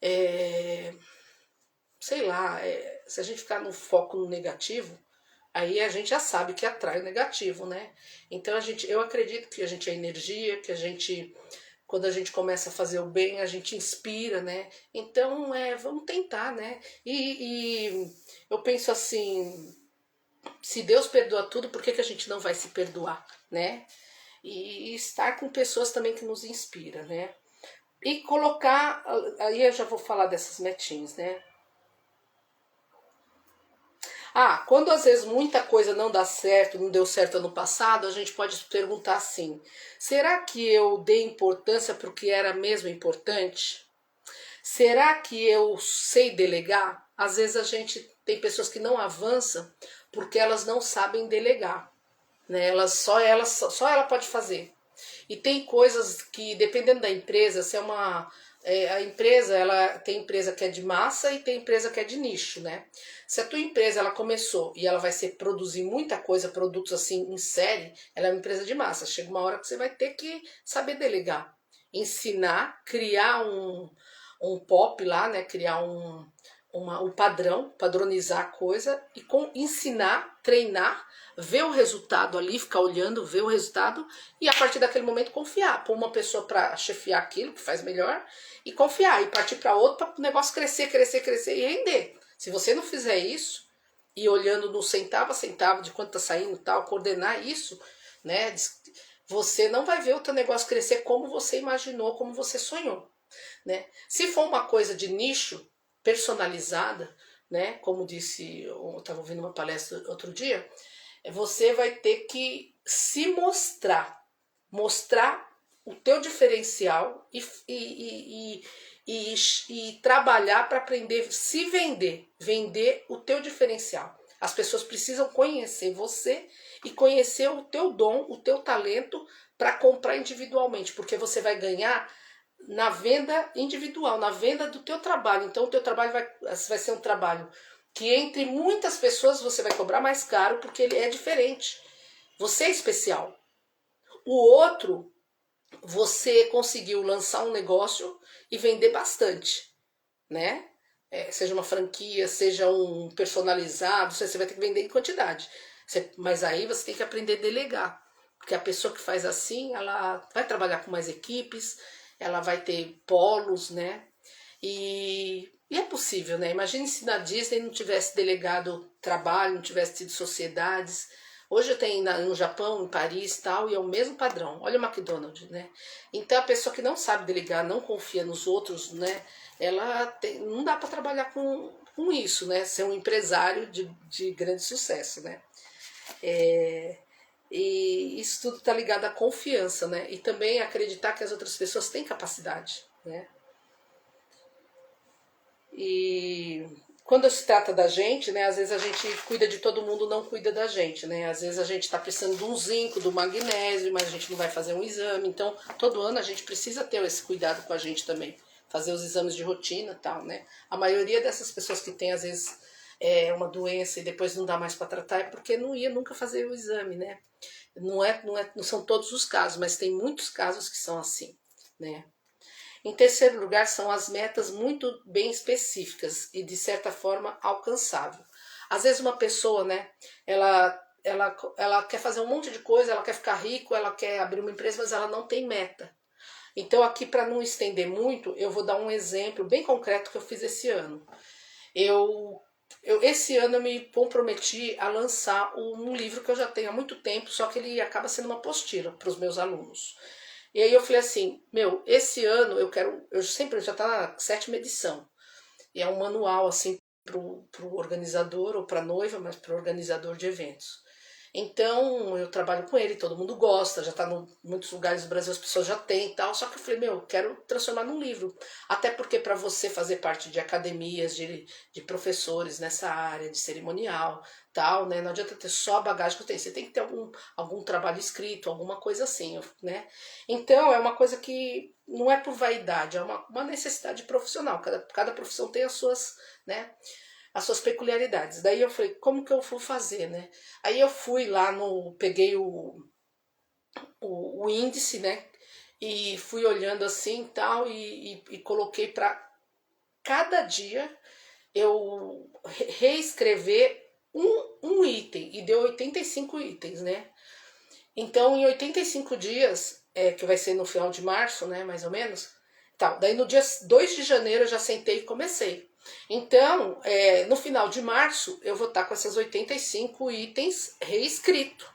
É, sei lá, se a gente ficar no foco no negativo, aí a gente já sabe que atrai o negativo, né? Então eu acredito que a gente é energia, que a gente quando a gente começa a fazer o bem, a gente inspira, né? Então, vamos tentar, né? E eu penso assim, se Deus perdoa tudo, por que, que a gente não vai se perdoar, né? E estar com pessoas também que nos inspiram, né? E colocar, aí eu já vou falar dessas metinhas, né? Quando às vezes muita coisa não dá certo, não deu certo ano passado, a gente pode se perguntar assim: será que eu dei importância para o que era mesmo importante? Será que eu sei delegar? Às vezes a gente tem pessoas que não avançam porque elas não sabem delegar, né? Só ela pode fazer. E tem coisas que, dependendo da empresa, se é uma. A empresa, ela tem empresa que é de massa e tem empresa que é de nicho, né? Se a tua empresa ela começou e ela vai produzir muita coisa, produtos assim em série, ela é uma empresa de massa. Chega uma hora que você vai ter que saber delegar, ensinar, criar um pop lá, né? Criar um padrão, padronizar a coisa e ensinar, treinar, ver o resultado ali, ficar olhando, ver o resultado e a partir daquele momento confiar. Pôr uma pessoa para chefiar aquilo que faz melhor e confiar e partir para outro para o negócio crescer, crescer, crescer e render. Se você não fizer isso e olhando no centavo a centavo de quanto está saindo tal, coordenar isso, né? Você não vai ver o teu negócio crescer como você imaginou, como você sonhou, né? Se for uma coisa de nicho, personalizada, né? Como disse, eu estava ouvindo uma palestra outro dia, você vai ter que se mostrar o teu diferencial e trabalhar para aprender a se vender, vender o teu diferencial. As pessoas precisam conhecer você e conhecer o teu dom, o teu talento para comprar individualmente, porque você vai ganhar na venda individual, na venda do teu trabalho. Então o teu trabalho vai ser um trabalho que entre muitas pessoas você vai cobrar mais caro porque ele é diferente. Você é especial. O outro, você conseguiu lançar um negócio e vender bastante, né? Seja uma franquia, seja um personalizado, você vai ter que vender em quantidade. Mas aí você tem que aprender a delegar, porque a pessoa que faz assim, ela vai trabalhar com mais equipes, ela vai ter polos, né? E é possível, né? Imagine se na Disney não tivesse delegado trabalho, não tivesse tido sociedades. Hoje eu tenho no Japão, em Paris, tal, e é o mesmo padrão. Olha o McDonald's, né? Então a pessoa que não sabe delegar, não confia nos outros, né? Não dá para trabalhar com isso, né? Ser um empresário de grande sucesso, né? E isso tudo está ligado à confiança, né? E também acreditar que as outras pessoas têm capacidade, né? E quando se trata da gente, né, às vezes a gente cuida de todo mundo, não cuida da gente, né? Às vezes a gente está precisando de um zinco, do magnésio, mas a gente não vai fazer um exame. Então, todo ano a gente precisa ter esse cuidado com a gente também, fazer os exames de rotina e tal, né? A maioria dessas pessoas que tem, às vezes, uma doença e depois não dá mais para tratar é porque não ia nunca fazer o exame, né? Não são todos os casos, mas tem muitos casos que são assim, né? Em terceiro lugar, são as metas muito bem específicas e, de certa forma, alcançável. Às vezes uma pessoa, né, ela quer fazer um monte de coisa, ela quer ficar rico, ela quer abrir uma empresa, mas ela não tem meta. Então, aqui, para não estender muito, eu vou dar um exemplo bem concreto que eu fiz esse ano. Esse ano eu me comprometi a lançar um livro que eu já tenho há muito tempo, só que ele acaba sendo uma apostila para os meus alunos. E aí eu falei assim, esse ano eu sempre, já tá na 7ª edição. E é um manual assim pro organizador ou pra noiva, mas pro organizador de eventos. Então eu trabalho com ele, todo mundo gosta, já tá em muitos lugares do Brasil, as pessoas já têm e tal. Só que eu falei, quero transformar num livro. Até porque para você fazer parte de academias, de professores nessa área, de cerimonial, tal, né? Não adianta ter só a bagagem que eu tenho, você tem que ter algum trabalho escrito, alguma coisa assim, né? Então é uma coisa que não é por vaidade, é uma necessidade profissional. Cada profissão tem as suas, né? As suas peculiaridades. Daí eu falei, como que eu vou fazer, né? Aí eu fui lá peguei o índice, né? E fui olhando assim tal, e coloquei para cada dia eu reescrever um item, e deu 85 itens, né? Então, em 85 dias, que vai ser no final de março, né, mais ou menos, tal. Daí no dia 2 de janeiro eu já sentei e comecei. Então, no final de março, eu vou estar com esses 85 itens reescrito.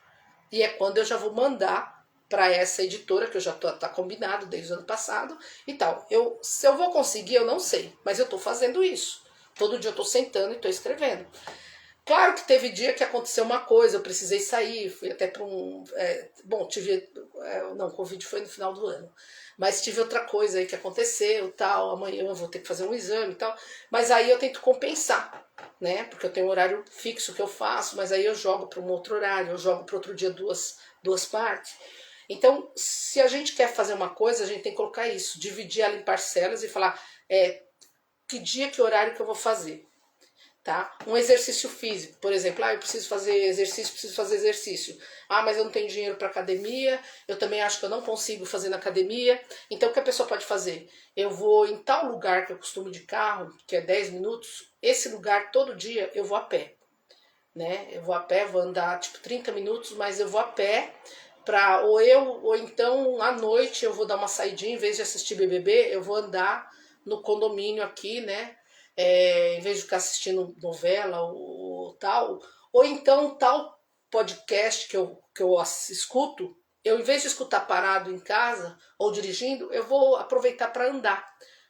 E é quando eu já vou mandar para essa editora, que eu já tá combinado desde o ano passado e tal. Se eu vou conseguir, eu não sei, mas eu estou fazendo isso. Todo dia eu estou sentando e estou escrevendo. Claro que teve dia que aconteceu uma coisa, eu precisei sair, fui até para um... não, o Covid foi no final do ano. Mas tive outra coisa aí que aconteceu, tal, amanhã eu vou ter que fazer um exame e tal. Mas aí eu tento compensar, né? Porque eu tenho um horário fixo que eu faço, mas aí eu jogo para um outro horário, eu jogo para outro dia duas partes. Então, se a gente quer fazer uma coisa, a gente tem que colocar isso, dividir ela em parcelas e falar que dia, que horário que eu vou fazer. Tá? Um exercício físico, por exemplo, eu preciso fazer exercício. Mas eu não tenho dinheiro para academia, eu também acho que eu não consigo fazer na academia. Então o que a pessoa pode fazer? Eu vou em tal lugar que eu costumo de carro, que é 10 minutos, esse lugar todo dia eu vou a pé. Né? Eu vou a pé, vou andar tipo 30 minutos, mas eu vou a pé ou então à noite eu vou dar uma saidinha, em vez de assistir BBB, eu vou andar no condomínio aqui, né? Em vez de ficar assistindo novela ou tal, ou então tal podcast que eu escuto, eu em vez de escutar parado em casa ou dirigindo, eu vou aproveitar para andar,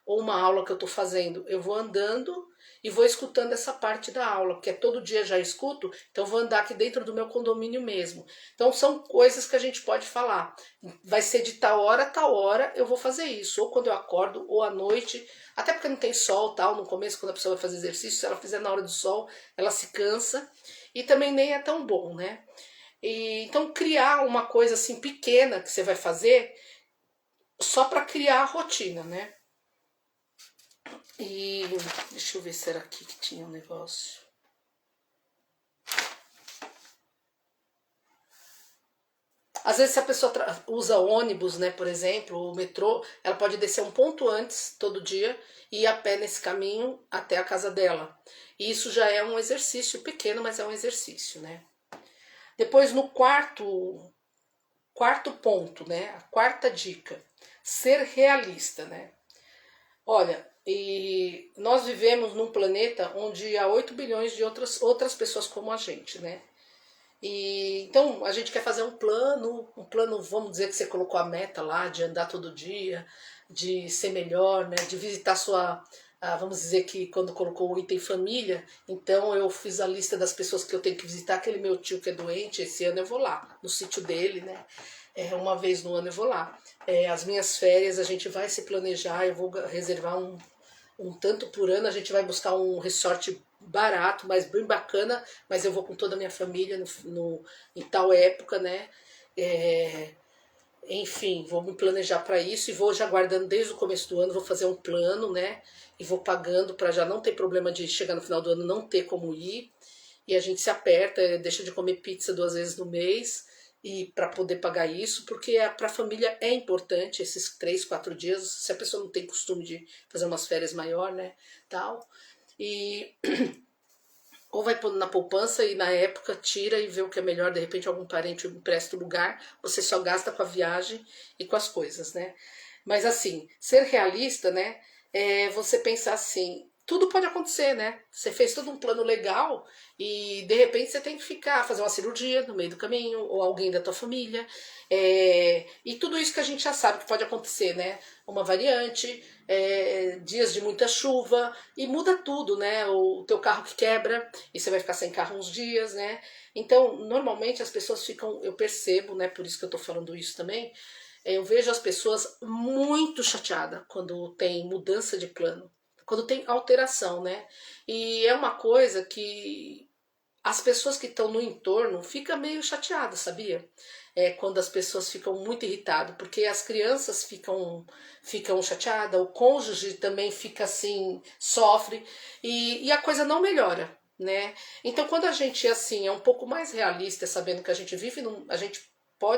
ou uma aula que eu estou fazendo, eu vou andando e vou escutando essa parte da aula, porque todo dia já escuto, então vou andar aqui dentro do meu condomínio mesmo. Então são coisas que a gente pode falar. Vai ser de tal hora eu vou fazer isso, ou quando eu acordo, ou à noite, até porque não tem sol, tal, no começo quando a pessoa vai fazer exercício, se ela fizer na hora do sol, ela se cansa, e também nem é tão bom, né? E, então criar uma coisa assim pequena que você vai fazer só para criar a rotina, né? E deixa eu ver se era aqui que tinha um negócio. Às vezes, se a pessoa usa ônibus, né, por exemplo, o metrô, ela pode descer um ponto antes todo dia e ir a pé nesse caminho até a casa dela. E isso já é um exercício pequeno, mas é um exercício, né? Depois, no quarto ponto, né, a quarta dica, ser realista, né? Olha, e nós vivemos num planeta onde há 8 bilhões de outras pessoas como a gente, né? E então a gente quer fazer um plano, vamos dizer que você colocou a meta lá de andar todo dia, de ser melhor, né? De visitar sua, vamos dizer que quando colocou o item família, então eu fiz a lista das pessoas que eu tenho que visitar, aquele meu tio que é doente, esse ano eu vou lá, no sítio dele, né? Uma vez no ano eu vou lá. As minhas férias a gente vai se planejar, eu vou reservar um tanto por ano, a gente vai buscar um resort barato, mas bem bacana, mas eu vou com toda a minha família em tal época, né? É, enfim, vou me planejar para isso e vou já guardando desde o começo do ano, vou fazer um plano, né? E vou pagando para já não ter problema de chegar no final do ano não ter como ir. E a gente se aperta, deixa de comer pizza 2 vezes no mês e para poder pagar isso, porque para a família é importante esses 3, 4 dias, se a pessoa não tem costume de fazer umas férias maior, né, tal, e ou vai pondo na poupança e na época tira e vê o que é melhor, de repente algum parente empresta o lugar, você só gasta com a viagem e com as coisas, né? Mas assim, ser realista, né, é você pensar assim, tudo pode acontecer, né? Você fez todo um plano legal e de repente você tem que fazer uma cirurgia no meio do caminho, ou alguém da tua família, e tudo isso que a gente já sabe que pode acontecer, né? Uma variante, dias de muita chuva, e muda tudo, né? O teu carro que quebra, e você vai ficar sem carro uns dias, né? Então, normalmente as pessoas ficam, eu percebo, né? Por isso que eu tô falando isso também, eu vejo as pessoas muito chateadas quando tem mudança de plano, quando tem alteração, né? E é uma coisa que as pessoas que estão no entorno ficam meio chateadas, sabia? Quando as pessoas ficam muito irritadas, porque as crianças ficam chateadas, o cônjuge também fica assim, sofre, e a coisa não melhora, né? Então quando a gente assim é um pouco mais realista, sabendo que a gente vive a gente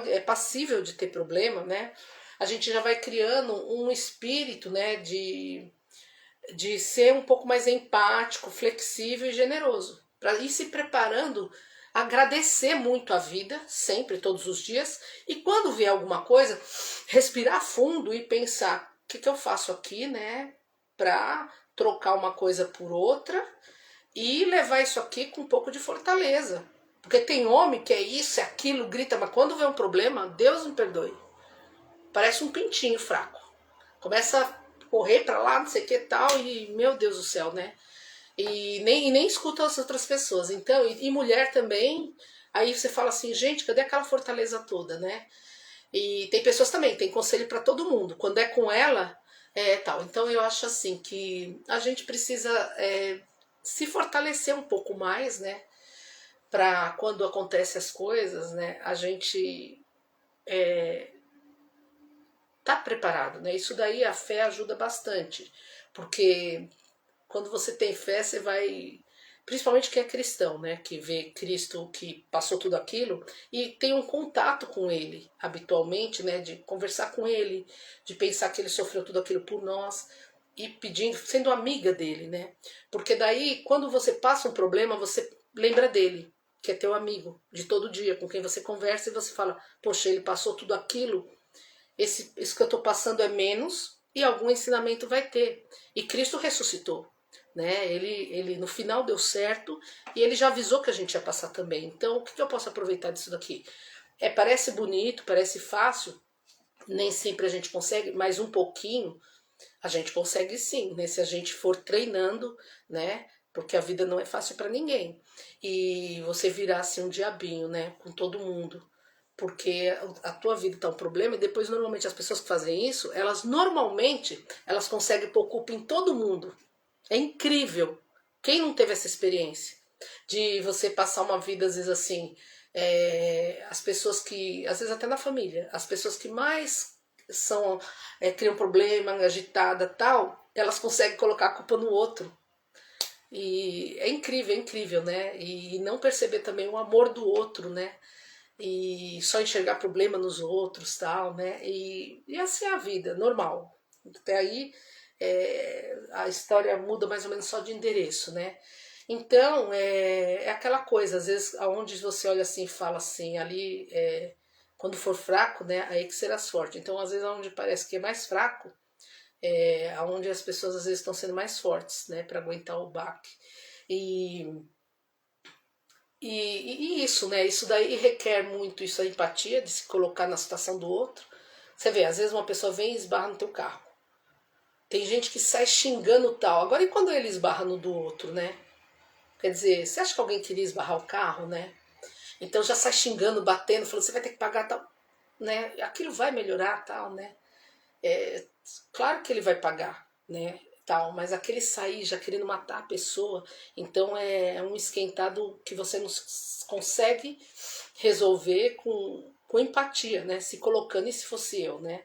é passível de ter problema, né? A gente já vai criando um espírito, né, de ser um pouco mais empático, flexível e generoso, para ir se preparando, agradecer muito a vida, sempre, todos os dias, e quando vier alguma coisa, respirar fundo e pensar: o que eu faço aqui, né, para trocar uma coisa por outra e levar isso aqui com um pouco de fortaleza. Porque tem homem que é isso, é aquilo, grita, mas quando vê um problema, Deus me perdoe, parece um pintinho fraco. Começa a correr pra lá, não sei o que tal, e meu Deus do céu, né? E nem escuta as outras pessoas. Então, e mulher também, aí você fala assim, gente, cadê aquela fortaleza toda, né? E tem pessoas também, tem conselho para todo mundo. Quando é com ela, tal. Então eu acho assim que a gente precisa se fortalecer um pouco mais, né? Para quando acontecem as coisas, né? A gente tá preparado, né? Isso daí a fé ajuda bastante, porque quando você tem fé, você vai, principalmente quem é cristão, né? Que vê Cristo que passou tudo aquilo e tem um contato com Ele habitualmente, né? De conversar com Ele, de pensar que Ele sofreu tudo aquilo por nós e pedindo, sendo amiga dele, né? Porque daí, quando você passa um problema, você lembra dele, que é teu amigo de todo dia, com quem você conversa e você fala, poxa, ele passou tudo aquilo, isso que eu estou passando é menos e algum ensinamento vai ter. E Cristo ressuscitou, né? Ele no final deu certo e ele já avisou que a gente ia passar também. Então, o que eu posso aproveitar disso daqui? Parece bonito, parece fácil, nem sempre a gente consegue, mas um pouquinho. A gente consegue sim, né? Se a gente for treinando, né? Porque a vida não é fácil para ninguém. E você virar assim um diabinho, né? Com todo mundo. Porque a tua vida tá um problema e depois normalmente as pessoas que fazem isso, elas normalmente elas conseguem pôr culpa em todo mundo. É incrível. Quem não teve essa experiência? De você passar uma vida, às vezes, assim, as pessoas que, às vezes até na família, as pessoas que mais são, criam problema, agitada, tal, elas conseguem colocar a culpa no outro. E é incrível, né? E não perceber também o amor do outro, né? E só enxergar problema nos outros, tal, né? E assim é a vida, normal. Até aí a história muda mais ou menos só de endereço, né? Então é aquela coisa, às vezes, aonde você olha assim e fala assim, ali, quando for fraco, né? Aí que serás forte. Então, às vezes, aonde parece que é mais fraco, aonde as pessoas às vezes estão sendo mais fortes, né? Para aguentar o baque. E e isso, né? Isso daí requer muito isso, a empatia, de se colocar na situação do outro. Você vê, às vezes uma pessoa vem e esbarra no teu carro. Tem gente que sai xingando tal. Agora, e quando ele esbarra no do outro, né? Quer dizer, você acha que alguém queria esbarrar o carro, né? Então já sai xingando, batendo, falando, você vai ter que pagar tal, né? Aquilo vai melhorar, tal, né? É, claro que ele vai pagar, né? Tal, mas aquele sair já querendo matar a pessoa, então é um esquentado que você não consegue resolver com empatia, né? Se colocando, e se fosse eu, né?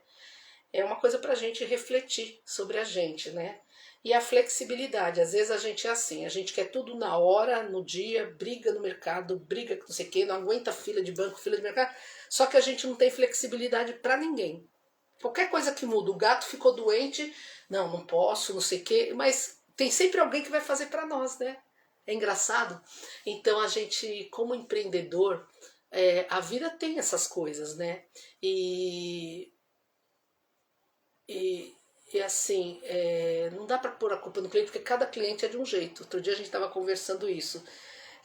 É uma coisa para a gente refletir sobre a gente, né? E a flexibilidade, às vezes a gente é assim, a gente quer tudo na hora, no dia, briga no mercado, briga com não sei o quê, não aguenta fila de banco, fila de mercado, só que a gente não tem flexibilidade para ninguém. Qualquer coisa que muda, o gato ficou doente, não, não posso, não sei o quê, mas tem sempre alguém que vai fazer para nós, né? É engraçado. Então a gente, como empreendedor, a vida tem essas coisas, né? E, e, e assim, não dá para pôr a culpa no cliente, porque cada cliente é de um jeito. Outro dia a gente estava conversando isso,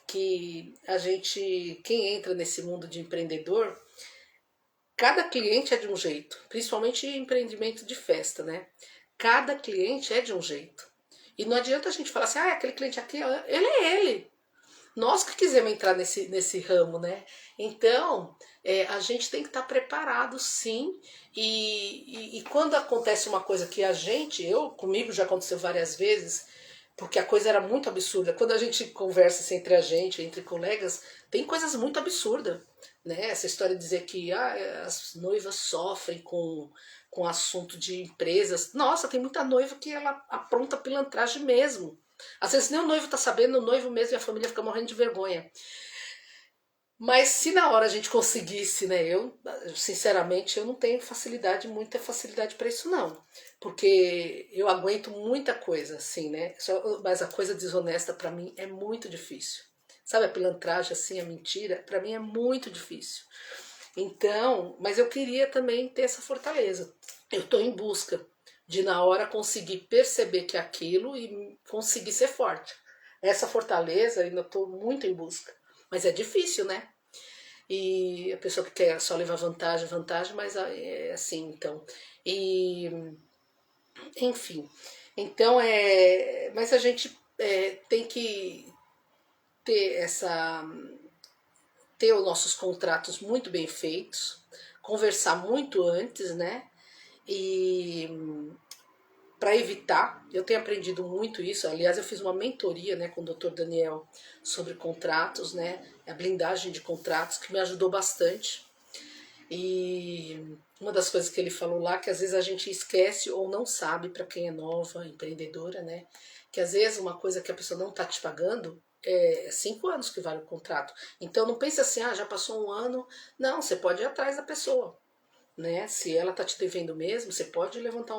que a gente, quem entra nesse mundo de empreendedor, cada cliente é de um jeito, principalmente em empreendimento de festa, né? Cada cliente é de um jeito. E não adianta a gente falar assim, ah, aquele cliente aqui, ele é ele. Nós que quisemos entrar nesse ramo, né? Então, a gente tem que estar preparado, sim. E quando acontece uma coisa que comigo já aconteceu várias vezes, porque a coisa era muito absurda. Quando a gente conversa assim, entre a gente, entre colegas, tem coisas muito absurdas, né? Essa história de dizer que as noivas sofrem com assunto de empresas. Nossa, tem muita noiva que ela apronta pilantragem mesmo. Às vezes nem o noivo tá sabendo, o noivo mesmo e a família fica morrendo de vergonha. Mas se na hora a gente conseguisse, né? Eu, sinceramente, eu não tenho muita facilidade para isso não. Porque eu aguento muita coisa, assim, né? Mas a coisa desonesta para mim é muito difícil. Sabe a pilantragem, assim, a mentira? Para mim é muito difícil. Então, mas eu queria também ter essa fortaleza. Eu estou em busca de na hora conseguir perceber que é aquilo e conseguir ser forte. Essa fortaleza ainda estou muito em busca. Mas é difícil, né? E a pessoa que quer só levar vantagem, mas é assim, então. E, enfim. Então, mas a gente tem que ter ter os nossos contratos muito bem feitos, conversar muito antes, né? E para evitar, eu tenho aprendido muito isso. Aliás, eu fiz uma mentoria, né, com o Dr. Daniel sobre contratos, né, a blindagem de contratos, que me ajudou bastante. E uma das coisas que ele falou lá, que às vezes a gente esquece ou não sabe, para quem é nova, empreendedora, né, que às vezes uma coisa que a pessoa não está te pagando, é 5 anos que vale o contrato. Então não pense assim, já passou um ano. Não, você pode ir atrás da pessoa, né? Se ela tá te devendo mesmo, você pode levantar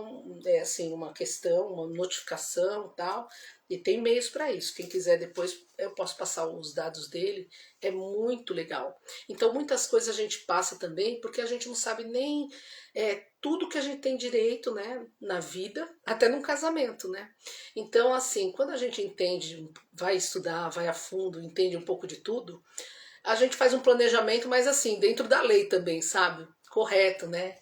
assim, uma questão, uma notificação, tal, e tem meios para isso. Quem quiser depois eu posso passar os dados dele, é muito legal. Então muitas coisas a gente passa também porque a gente não sabe nem tudo que a gente tem direito, né, na vida, até num casamento, né? Então assim, quando a gente entende, vai estudar, vai a fundo, entende um pouco de tudo, a gente faz um planejamento, mas assim, dentro da lei também, sabe? Correto, né?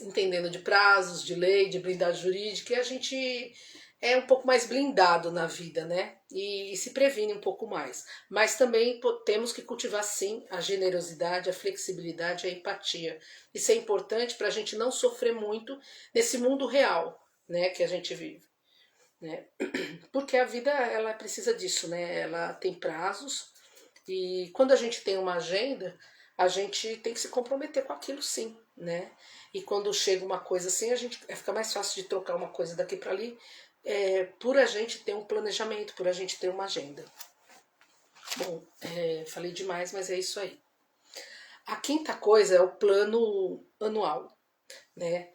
entendendo de prazos, de lei, de blindagem jurídica, e a gente é um pouco mais blindado na vida, né? E se previne um pouco mais. Mas também temos que cultivar, sim, a generosidade, a flexibilidade, a empatia. Isso é importante para a gente não sofrer muito nesse mundo real, né, que a gente vive, né? Porque a vida, ela precisa disso, né? Ela tem prazos e quando a gente tem uma agenda, a gente tem que se comprometer com aquilo, sim, né? E quando chega uma coisa assim, a gente fica mais fácil de trocar uma coisa daqui para ali, por a gente ter um planejamento, por a gente ter uma agenda. Bom, falei demais, mas é isso aí. A quinta coisa é o plano anual, né?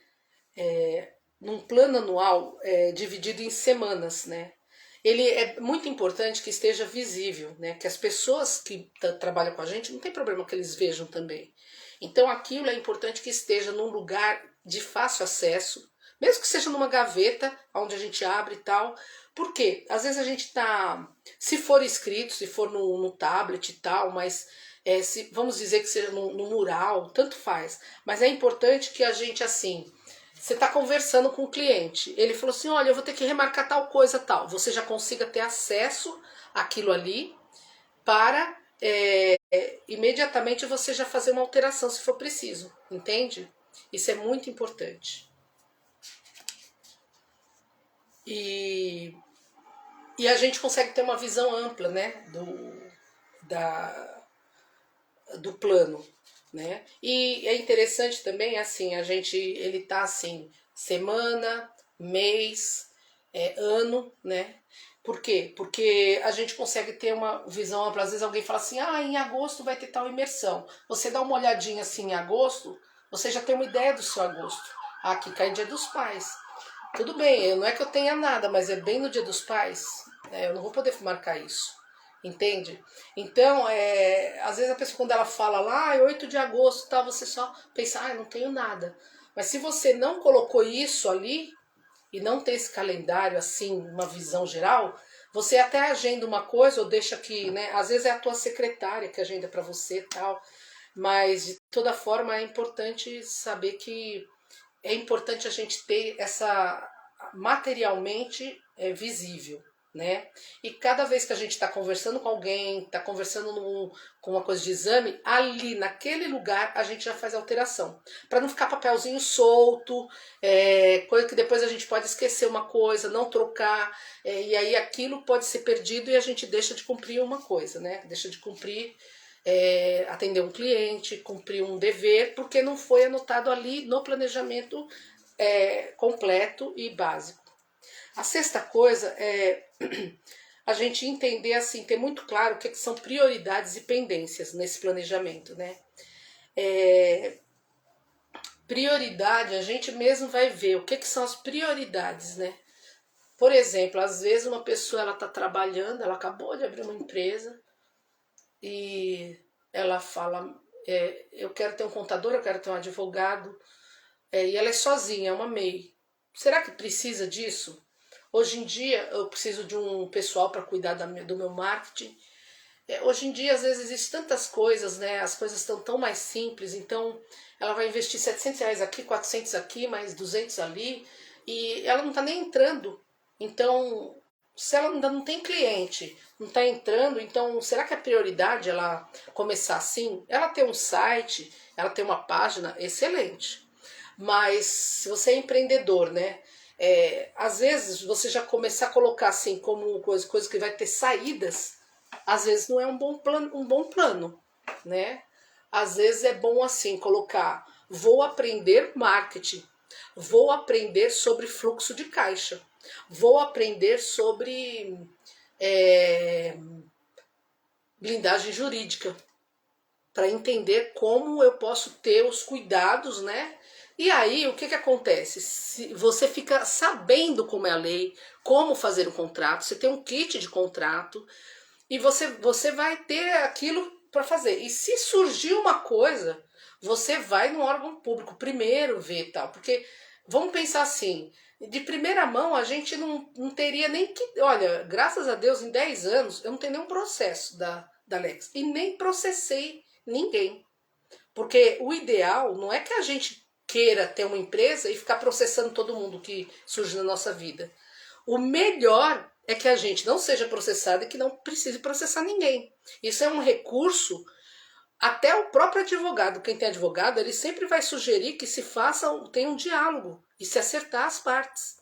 Num plano anual dividido em semanas, né? Ele é muito importante que esteja visível, né? Que as pessoas que trabalham com a gente não tem problema que eles vejam também. Então aquilo é importante que esteja num lugar de fácil acesso, mesmo que seja numa gaveta onde a gente abre e tal. Por quê? Às vezes a gente tá, se for escrito, se for no tablet e tal, mas vamos dizer que seja no mural, tanto faz. Mas é importante que a gente assim, você está conversando com o cliente, ele falou assim, olha, eu vou ter que remarcar tal coisa, tal. Você já consiga ter acesso àquilo ali para imediatamente você já fazer uma alteração se for preciso, entende? Isso é muito importante. E a gente consegue ter uma visão ampla, né, do plano, né? E é interessante também, assim, ele tá assim, semana, mês, ano, né? Por quê? Porque a gente consegue ter uma visão ampla. Às vezes alguém fala assim, em agosto vai ter tal imersão. Você dá uma olhadinha assim em agosto, você já tem uma ideia do seu agosto. Aqui cai Dia dos Pais. Tudo bem, não é que eu tenha nada, mas é bem no Dia dos Pais. Eu não vou poder marcar isso. Entende? Então, às vezes a pessoa quando ela fala lá, 8 de agosto, tá, você só pensa, eu não tenho nada. Mas se você não colocou isso ali, e não tem esse calendário assim, uma visão geral, você até agenda uma coisa ou deixa que, né, às vezes é a tua secretária que agenda para você e tal, mas de toda forma é importante saber que é importante a gente ter essa materialmente visível, né? E cada vez que a gente está conversando com alguém, está conversando com uma coisa de exame, ali naquele lugar a gente já faz alteração. Para não ficar papelzinho solto, coisa que depois a gente pode esquecer uma coisa, não trocar, e aí aquilo pode ser perdido e a gente deixa de cumprir uma coisa, né? Deixa de cumprir, atender um cliente, cumprir um dever, porque não foi anotado ali no planejamento completo e básico. A sexta coisa é a gente entender assim, ter muito claro o que são prioridades e pendências nesse planejamento, né? Prioridade, a gente mesmo vai ver o que são as prioridades, né? Por exemplo, às vezes uma pessoa ela está trabalhando, ela acabou de abrir uma empresa e ela fala, eu quero ter um contador, eu quero ter um advogado, e ela é sozinha, é uma MEI. Será que precisa disso? Hoje em dia eu preciso de um pessoal para cuidar do meu marketing. Hoje em dia às vezes existem tantas coisas, né? As coisas estão tão mais simples, então ela vai investir R$ 700 aqui, 400 aqui, mais 200 ali, e ela não está nem entrando. Então, se ela ainda não tem cliente, não está entrando, então será que a prioridade ela começar assim? Ela ter um site, ela ter uma página, excelente. Mas se você é empreendedor, né? Às vezes você já começar a colocar assim como coisa que vai ter saídas, às vezes não é um bom plano, né? Às vezes é bom assim colocar, vou aprender marketing, vou aprender sobre fluxo de caixa, vou aprender sobre blindagem jurídica, para entender como eu posso ter os cuidados, né? E aí, o que acontece? Se você fica sabendo como é a lei, como fazer o contrato, você tem um kit de contrato e você vai ter aquilo para fazer. E se surgir uma coisa, você vai no órgão público primeiro ver tal, porque vamos pensar assim, de primeira mão a gente não teria nem que... Olha, graças a Deus, em 10 anos, eu não tenho nenhum processo da Lex e nem processei ninguém. Porque o ideal não é que a gente queira ter uma empresa e ficar processando todo mundo que surge na nossa vida. O melhor é que a gente não seja processado e que não precise processar ninguém. Isso é um recurso, até o próprio advogado, quem tem advogado, ele sempre vai sugerir que se faça, tenha um diálogo e se acertar as partes.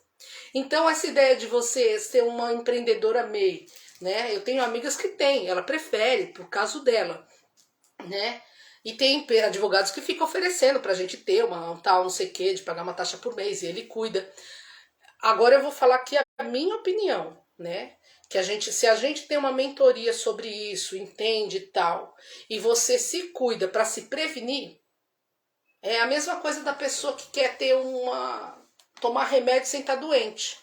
Então essa ideia de você ser uma empreendedora MEI, né? Eu tenho amigas que têm, ela prefere, por caso dela, né? E tem advogados que ficam oferecendo pra gente ter um tal não sei o que, de pagar uma taxa por mês, e ele cuida. Agora eu vou falar aqui a minha opinião, né? Que se a gente tem uma mentoria sobre isso, entende e tal, e você se cuida para se prevenir, é a mesma coisa da pessoa que quer tomar remédio sem estar doente,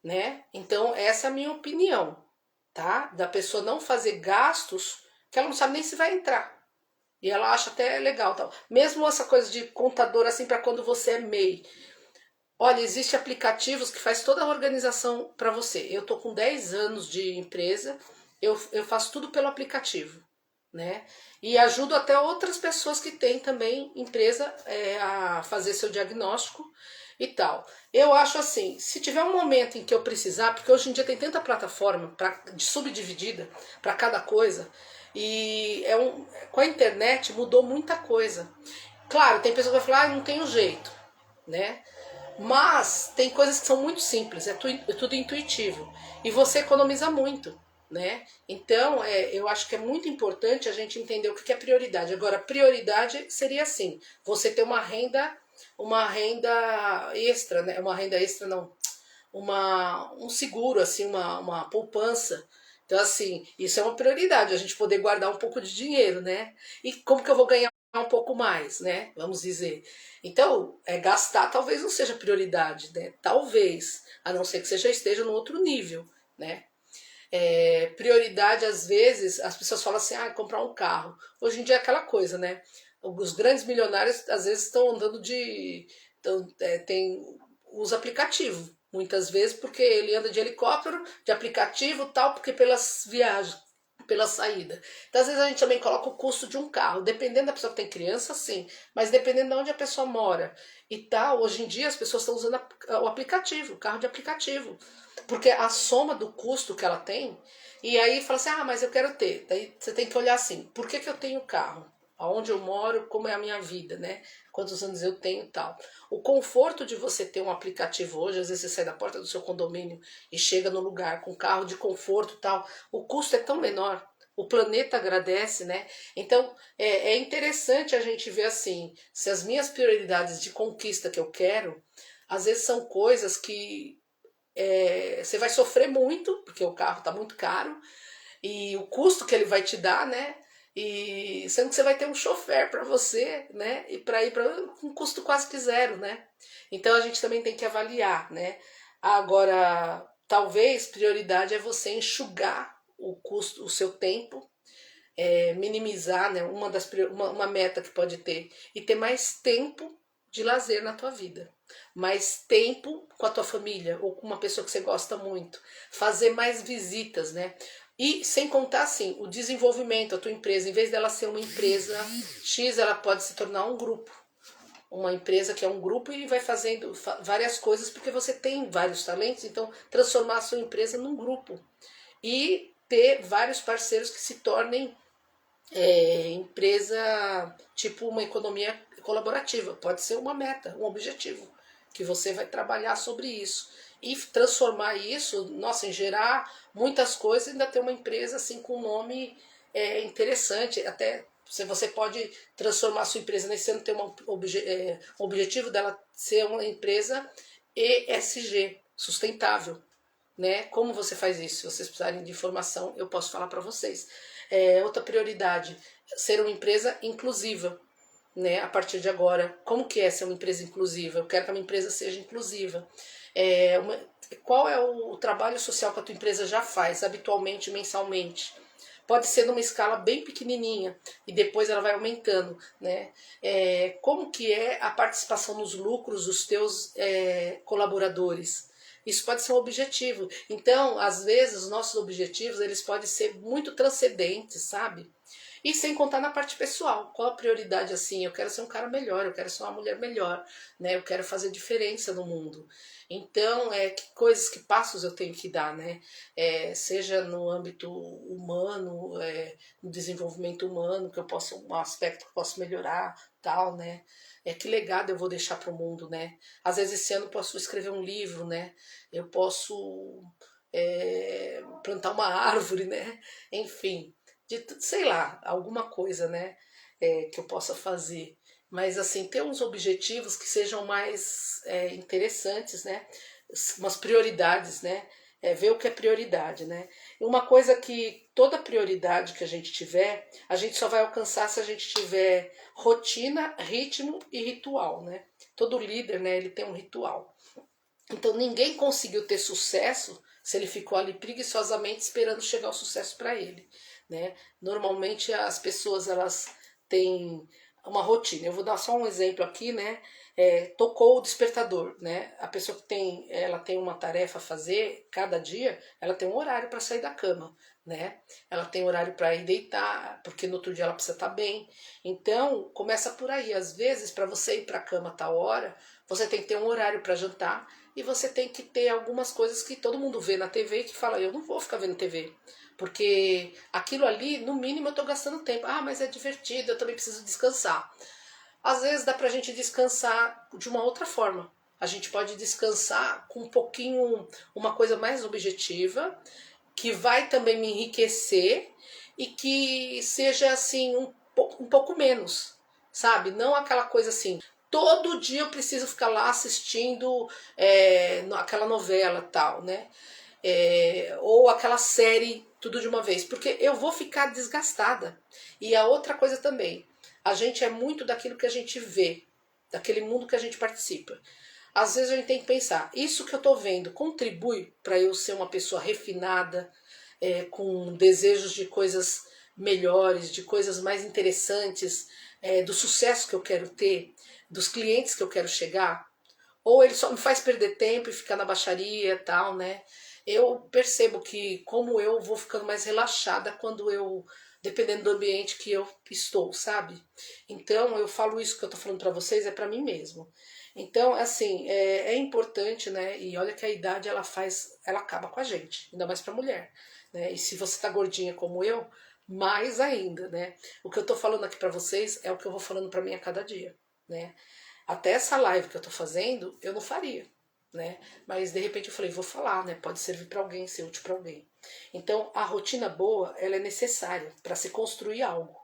né? Então essa é a minha opinião, tá? Da pessoa não fazer gastos que ela não sabe nem se vai entrar. E ela acha até legal, tal. Mesmo essa coisa de contador assim para quando você é MEI. Olha, existem aplicativos que faz toda a organização para você. Eu tô com 10 anos de empresa, eu faço tudo pelo aplicativo, né? E ajudo até outras pessoas que têm também empresa a fazer seu diagnóstico e tal. Eu acho assim, se tiver um momento em que eu precisar, porque hoje em dia tem tanta plataforma subdividida para cada coisa, e com a internet mudou muita coisa. Claro, tem pessoas que vão falar, não tem jeito, né? Mas tem coisas que são muito simples, é tudo intuitivo. E você economiza muito, né? Então, eu acho que é muito importante a gente entender o que é prioridade. Agora, prioridade seria assim, você ter uma renda extra, né? Uma renda extra não, um seguro, assim, uma poupança. Então, assim, isso é uma prioridade, a gente poder guardar um pouco de dinheiro, né? E como que eu vou ganhar um pouco mais, né? Vamos dizer. Então, gastar talvez não seja prioridade, né? Talvez, a não ser que você já esteja no outro nível, né? Prioridade, às vezes, as pessoas falam assim, comprar um carro. Hoje em dia é aquela coisa, né? Os grandes milionários, às vezes, estão andando tem os aplicativos, muitas vezes, porque ele anda de helicóptero, de aplicativo tal, porque pelas viagens, pela saída. Então, às vezes, a gente também coloca o custo de um carro, dependendo da pessoa que tem criança, sim, mas dependendo de onde a pessoa mora e tal, hoje em dia as pessoas estão usando o aplicativo, o carro de aplicativo, porque a soma do custo que ela tem, e aí fala assim, mas eu quero ter. Daí você tem que olhar assim, por que eu tenho carro? Aonde eu moro, como é a minha vida, né? Quantos anos eu tenho e tal. O conforto de você ter um aplicativo hoje, às vezes você sai da porta do seu condomínio e chega no lugar com carro de conforto e tal, o custo é tão menor, o planeta agradece, né? Então é interessante a gente ver assim, se as minhas prioridades de conquista que eu quero, às vezes são coisas que você vai sofrer muito, porque o carro está muito caro, e o custo que ele vai te dar, né? E sendo que você vai ter um chofer para você, né? E para ir para um custo quase que zero, né? Então a gente também tem que avaliar, né? Agora, talvez prioridade é você enxugar o custo, o seu tempo, minimizar, né? Uma meta que pode ter e ter mais tempo de lazer na tua vida, mais tempo com a tua família ou com uma pessoa que você gosta muito, fazer mais visitas, né? E sem contar assim, o desenvolvimento, a tua empresa, em vez dela ser uma empresa X, ela pode se tornar um grupo. Uma empresa que é um grupo e vai fazendo várias coisas porque você tem vários talentos, então transformar a sua empresa num grupo. E ter vários parceiros que se tornem empresa, tipo uma economia colaborativa. Pode ser uma meta, um objetivo, que você vai trabalhar sobre isso. E transformar isso, nossa, em gerar muitas coisas e ainda ter uma empresa assim com um nome interessante. Até você pode transformar a sua empresa nesse ano, ter um objetivo dela ser uma empresa ESG, sustentável, né? Como você faz isso? Se vocês precisarem de informação, eu posso falar para vocês. Outra prioridade, ser uma empresa inclusiva, né? A partir de agora, como que é ser uma empresa inclusiva? Eu quero que a minha empresa seja inclusiva. Qual é o trabalho social que a tua empresa já faz, habitualmente, mensalmente? Pode ser numa escala bem pequenininha e depois ela vai aumentando, né? Como que é a participação nos lucros dos teus colaboradores? Isso pode ser um objetivo. Então, às vezes, os nossos objetivos eles podem ser muito transcendentes, sabe? E sem contar na parte pessoal, qual a prioridade assim? Eu quero ser um cara melhor, eu quero ser uma mulher melhor, né? Eu quero fazer diferença no mundo. Então, que coisas, que passos eu tenho que dar, né? Seja no âmbito humano, no desenvolvimento humano, que eu posso, um aspecto que eu posso melhorar, tal, né? Que legado eu vou deixar para o mundo, né? Às vezes esse ano eu posso escrever um livro, né? Eu posso plantar uma árvore, né? Enfim, sei lá, alguma coisa, né? Que eu possa fazer. Mas assim, ter uns objetivos que sejam mais interessantes, né? Umas prioridades, né? Ver o que é prioridade, né? E uma coisa que toda prioridade que a gente tiver, a gente só vai alcançar se a gente tiver rotina, ritmo e ritual, né? Todo líder, né, ele tem um ritual. Então ninguém conseguiu ter sucesso se ele ficou ali preguiçosamente esperando chegar o sucesso para ele, né? Normalmente as pessoas elas têm uma rotina. Eu vou dar só um exemplo aqui, né? Tocou o despertador, né? A pessoa que ela tem uma tarefa a fazer cada dia, ela tem um horário para sair da cama, né? Ela tem horário para ir deitar, porque no outro dia ela precisa estar bem. Então começa por aí. Às vezes para você ir para a cama a tal hora, você tem que ter um horário para jantar e você tem que ter algumas coisas que todo mundo vê na TV e que fala, eu não vou ficar vendo TV. Porque aquilo ali, no mínimo, eu estou gastando tempo. Ah, mas é divertido, eu também preciso descansar. Às vezes dá pra gente descansar de uma outra forma. A gente pode descansar com um pouquinho, uma coisa mais objetiva, que vai também me enriquecer e que seja assim um pouco menos, sabe? Não aquela coisa assim, todo dia eu preciso ficar lá assistindo aquela novela tal, né? Ou aquela série tudo de uma vez, porque eu vou ficar desgastada. E a outra coisa também, a gente é muito daquilo que a gente vê, daquele mundo que a gente participa. Às vezes a gente tem que pensar, isso que eu estou vendo contribui para eu ser uma pessoa refinada, com desejos de coisas melhores, de coisas mais interessantes, do sucesso que eu quero ter, dos clientes que eu quero chegar? Ou ele só me faz perder tempo e ficar na baixaria e tal, né? Eu percebo que como eu vou ficando mais relaxada quando dependendo do ambiente que eu estou, sabe? Então eu falo isso que eu tô falando para vocês é para mim mesmo. Então, assim, é importante, né? E olha que a idade ela acaba com a gente, ainda mais para mulher, né? E se você tá gordinha como eu, mais ainda, né? O que eu tô falando aqui para vocês é o que eu vou falando para mim a cada dia, né? Até essa live que eu tô fazendo, eu não faria, né? Mas de repente eu falei, vou falar, né? Pode servir para alguém, ser útil para alguém. Então, a rotina boa, ela é necessária para se construir algo.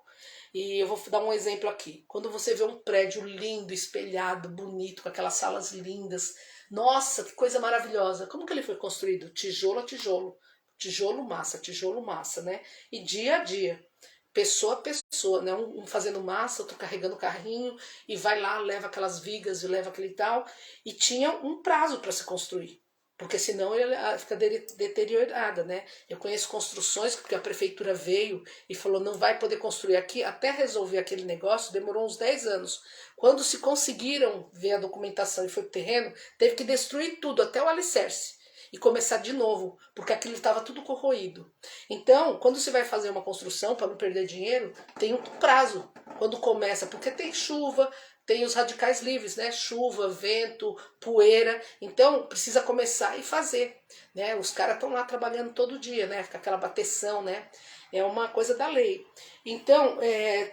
E eu vou dar um exemplo aqui. Quando você vê um prédio lindo, espelhado, bonito, com aquelas salas lindas, nossa, que coisa maravilhosa. Como que ele foi construído? Tijolo a tijolo. Tijolo, massa, né? E dia a dia, pessoa a pessoa, né? Um fazendo massa, outro carregando o carrinho, e vai lá, leva aquelas vigas e leva aquele tal. E tinha um prazo para se construir, porque senão ele fica deteriorada, né? Eu conheço construções que a prefeitura veio e falou não vai poder construir aqui, até resolver aquele negócio demorou uns 10 anos. Quando se conseguiram ver a documentação e foi pro terreno, teve que destruir tudo, até o alicerce, e começar de novo, porque aquilo estava tudo corroído. Então, quando você vai fazer uma construção, para não perder dinheiro, tem um prazo. Quando começa, porque tem chuva, tem os radicais livres, né? Chuva, vento, poeira. Então, precisa começar e fazer, né? Os caras estão lá trabalhando todo dia, né? Fica aquela bateção, né? É uma coisa da lei. Então,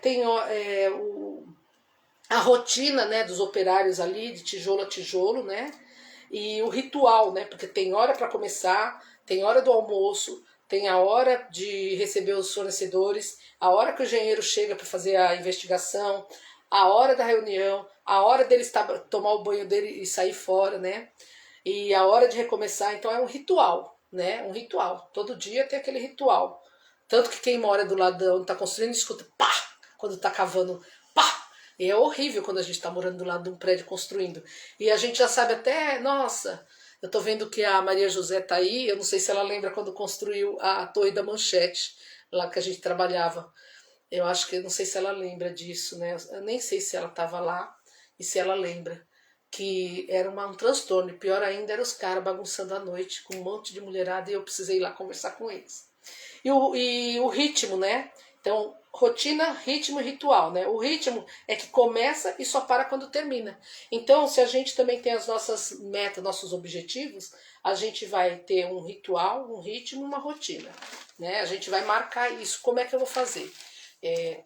tem a rotina, né, dos operários ali, de tijolo a tijolo, né? E o ritual, né? Porque tem hora para começar, tem hora do almoço, tem a hora de receber os fornecedores, a hora que o engenheiro chega para fazer a investigação, a hora da reunião, a hora dele tomar o banho dele e sair fora, né? E a hora de recomeçar, então é um ritual, né? Um ritual. Todo dia tem aquele ritual. Tanto que quem mora do lado de onde está construindo escuta pá! Quando está cavando, pá! E é horrível quando a gente está morando do lado de um prédio construindo. E a gente já sabe até, nossa, eu tô vendo que a Maria José tá aí, eu não sei se ela lembra quando construiu a Torre da Manchete, lá que a gente trabalhava. Eu acho que, não sei se ela lembra disso, né? Eu nem sei se ela estava lá e se ela lembra. Que era um transtorno, e pior ainda era os caras bagunçando à noite, com um monte de mulherada, e eu precisei ir lá conversar com eles. E o ritmo, né? Então, rotina, ritmo e ritual, né? O ritmo é que começa e só para quando termina. Então, se a gente também tem as nossas metas, nossos objetivos, a gente vai ter um ritual, um ritmo, uma rotina, né? A gente vai marcar isso. Como é que eu vou fazer?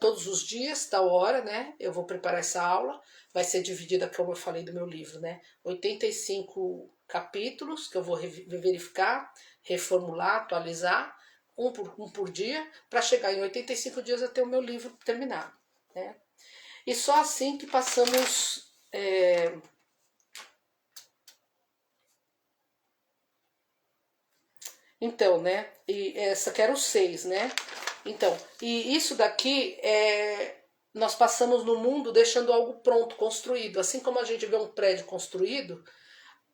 Todos os dias, tal hora, né? Eu vou preparar essa aula. Vai ser dividida, como eu falei do meu livro, né? 85 capítulos que eu vou verificar, reformular, atualizar, um por dia, para chegar em 85 dias eu ter o meu livro terminado, né? E só assim que passamos... Então, né? E essa que era o 6, né? Então, e isso daqui nós passamos no mundo deixando algo pronto, construído. Assim como a gente vê um prédio construído,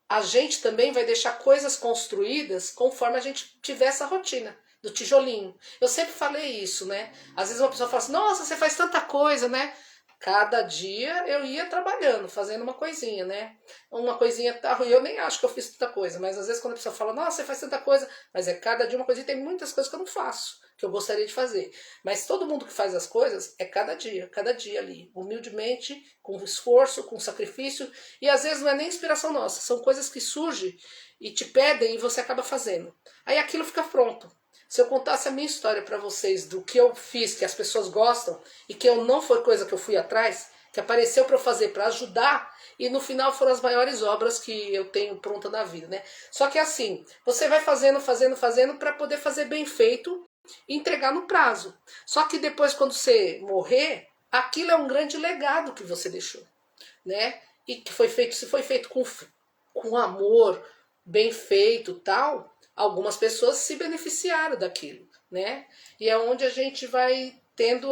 a gente também vai deixar coisas construídas conforme a gente tiver essa rotina do tijolinho. Eu sempre falei isso, né? Às vezes uma pessoa fala assim, nossa, você faz tanta coisa, né? Cada dia eu ia trabalhando, fazendo uma coisinha, né? Uma coisinha tá ruim, eu nem acho que eu fiz tanta coisa, mas às vezes quando a pessoa fala, nossa, você faz tanta coisa, mas é cada dia uma coisinha, tem muitas coisas que eu não faço, que eu gostaria de fazer. Mas todo mundo que faz as coisas é cada dia ali, humildemente, com esforço, com sacrifício, e às vezes não é nem inspiração nossa, são coisas que surgem e te pedem e você acaba fazendo. Aí aquilo fica pronto. Se eu contasse a minha história para vocês do que eu fiz, que as pessoas gostam, e que eu não foi coisa que eu fui atrás, que apareceu para eu fazer para ajudar, e no final foram as maiores obras que eu tenho pronta na vida, né? Só que assim, você vai fazendo para poder fazer bem feito e entregar no prazo. Só que depois, quando você morrer, aquilo é um grande legado que você deixou, né? E que foi feito, se foi feito com amor, bem feito, tal, algumas pessoas se beneficiaram daquilo, né? E é onde a gente vai tendo,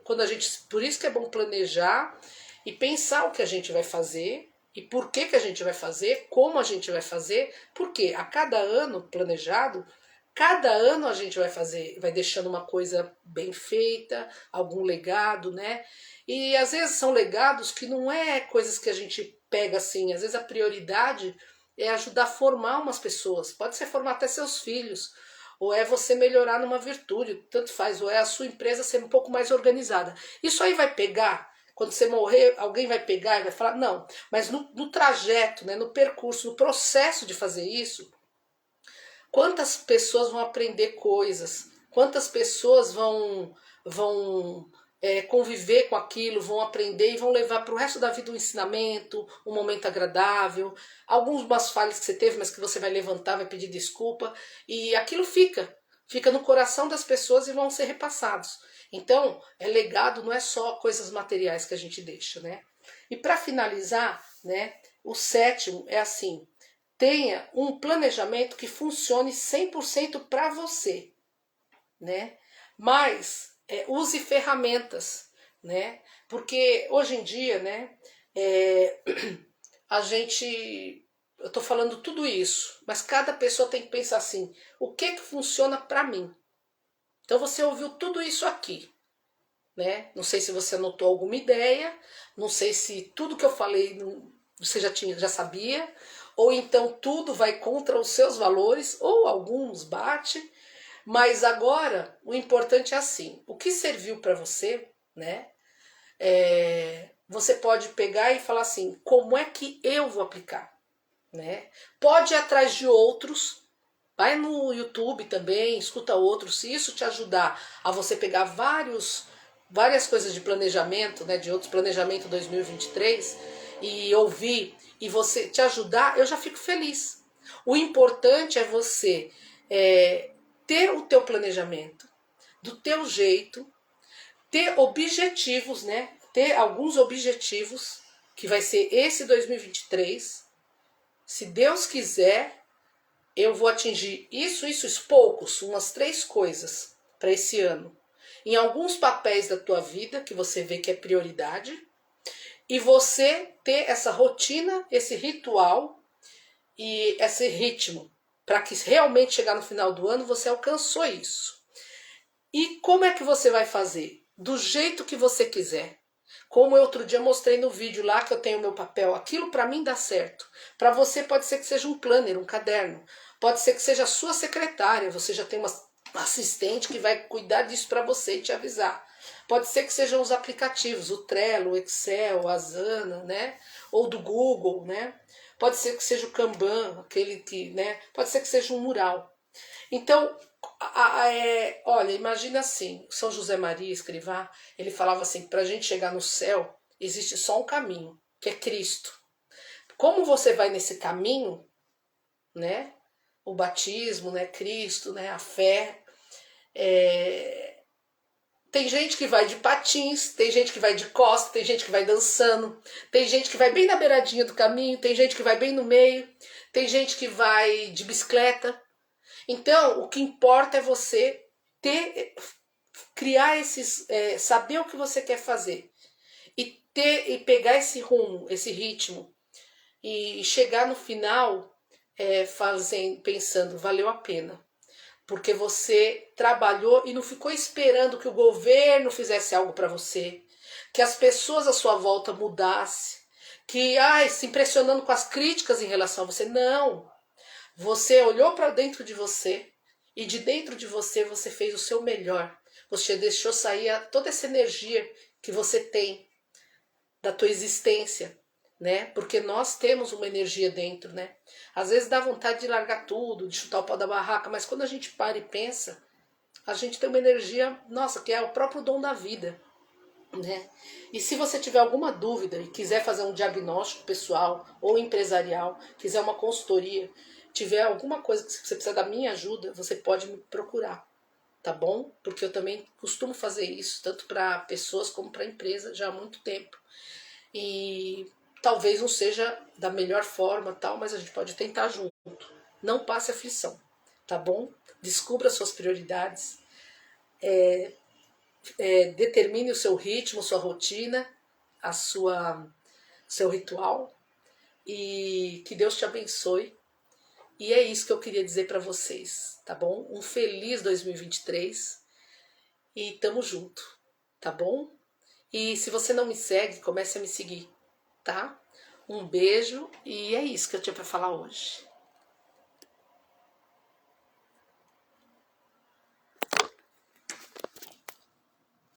quando a gente, por isso que é bom planejar e pensar o que a gente vai fazer e por que a gente vai fazer, como a gente vai fazer, porque a cada ano planejado, cada ano a gente vai fazer, vai deixando uma coisa bem feita, algum legado, né? E às vezes são legados que não é coisas que a gente pega assim, às vezes a prioridade é ajudar a formar umas pessoas, pode ser formar até seus filhos, ou é você melhorar numa virtude, tanto faz, ou é a sua empresa ser um pouco mais organizada. Isso aí vai pegar, quando você morrer, alguém vai pegar e vai falar, não, mas no trajeto, né, no percurso, no processo de fazer isso, quantas pessoas vão aprender coisas, quantas pessoas vão conviver com aquilo, vão aprender e vão levar para o resto da vida um ensinamento, um momento agradável, algumas falhas que você teve, mas que você vai levantar, vai pedir desculpa, e aquilo fica no coração das pessoas e vão ser repassados. Então, legado não é só coisas materiais que a gente deixa, né? E para finalizar, né, o 7º é assim, tenha um planejamento que funcione 100% para você, né? Mas use ferramentas, né? Porque hoje em dia, né, a gente, eu estou falando tudo isso, mas cada pessoa tem que pensar assim, o que funciona para mim? Então você ouviu tudo isso aqui, né? Não sei se você anotou alguma ideia, não sei se tudo que eu falei você já sabia, ou então tudo vai contra os seus valores, ou alguns bate, mas agora o importante é assim, o que serviu para você, né? Você pode pegar e falar assim, como é que eu vou aplicar, né? Pode ir atrás de outros, vai no YouTube também, escuta outros, se isso te ajudar a você pegar várias coisas de planejamento, né, de outros planejamento 2023 e ouvir e você te ajudar, eu já fico feliz. O importante é você ter o teu planejamento, do teu jeito, ter objetivos, né? Ter alguns objetivos, que vai ser esse 2023. Se Deus quiser, eu vou atingir isso, poucos, umas 3 coisas para esse ano. Em alguns papéis da tua vida que você vê que é prioridade, e você ter essa rotina, esse ritual e esse ritmo, para que realmente chegar no final do ano você alcançou isso. E como é que você vai fazer? Do jeito que você quiser. Como eu outro dia mostrei no vídeo lá que eu tenho meu papel, aquilo para mim dá certo. Para você pode ser que seja um planner, um caderno. Pode ser que seja a sua secretária, você já tem assistente que vai cuidar disso para você e te avisar. Pode ser que sejam os aplicativos, o Trello, o Excel, a Asana, né? Ou do Google, né? Pode ser que seja o Kanban, aquele que, né? Pode ser que seja um mural. Então, olha, imagina assim, São José Maria Escrivá, ele falava assim, para a gente chegar no céu, existe só um caminho, que é Cristo. Como você vai nesse caminho, né? O batismo, né? Cristo, né? A fé. Tem gente que vai de patins, tem gente que vai de costa, tem gente que vai dançando, tem gente que vai bem na beiradinha do caminho, tem gente que vai bem no meio, tem gente que vai de bicicleta. Então, o que importa é você criar esses, saber o que você quer fazer e pegar esse rumo, esse ritmo e chegar no final pensando, valeu a pena. Porque você trabalhou e não ficou esperando que o governo fizesse algo para você, que as pessoas à sua volta mudassem, que se impressionando com as críticas em relação a você. Não. Você olhou para dentro de você e de dentro de você você fez o seu melhor. Você deixou sair toda essa energia que você tem da tua existência, né? Porque nós temos uma energia dentro, né? Às vezes dá vontade de largar tudo, de chutar o pau da barraca, mas quando a gente para e pensa, a gente tem uma energia, nossa, que é o próprio dom da vida, né? E se você tiver alguma dúvida e quiser fazer um diagnóstico pessoal ou empresarial, quiser uma consultoria, tiver alguma coisa que você precisa da minha ajuda, você pode me procurar, tá bom? Porque eu também costumo fazer isso, tanto para pessoas como para empresa, já há muito tempo. E talvez não seja da melhor forma, tal, mas a gente pode tentar junto. Não passe aflição, tá bom? Descubra suas prioridades, determine o seu ritmo, sua rotina, seu ritual e que Deus te abençoe. E é isso que eu queria dizer para vocês, tá bom? Um feliz 2023 e tamo junto, tá bom? E se você não me segue, comece a me seguir, tá? Um beijo e é isso que eu tinha para falar hoje.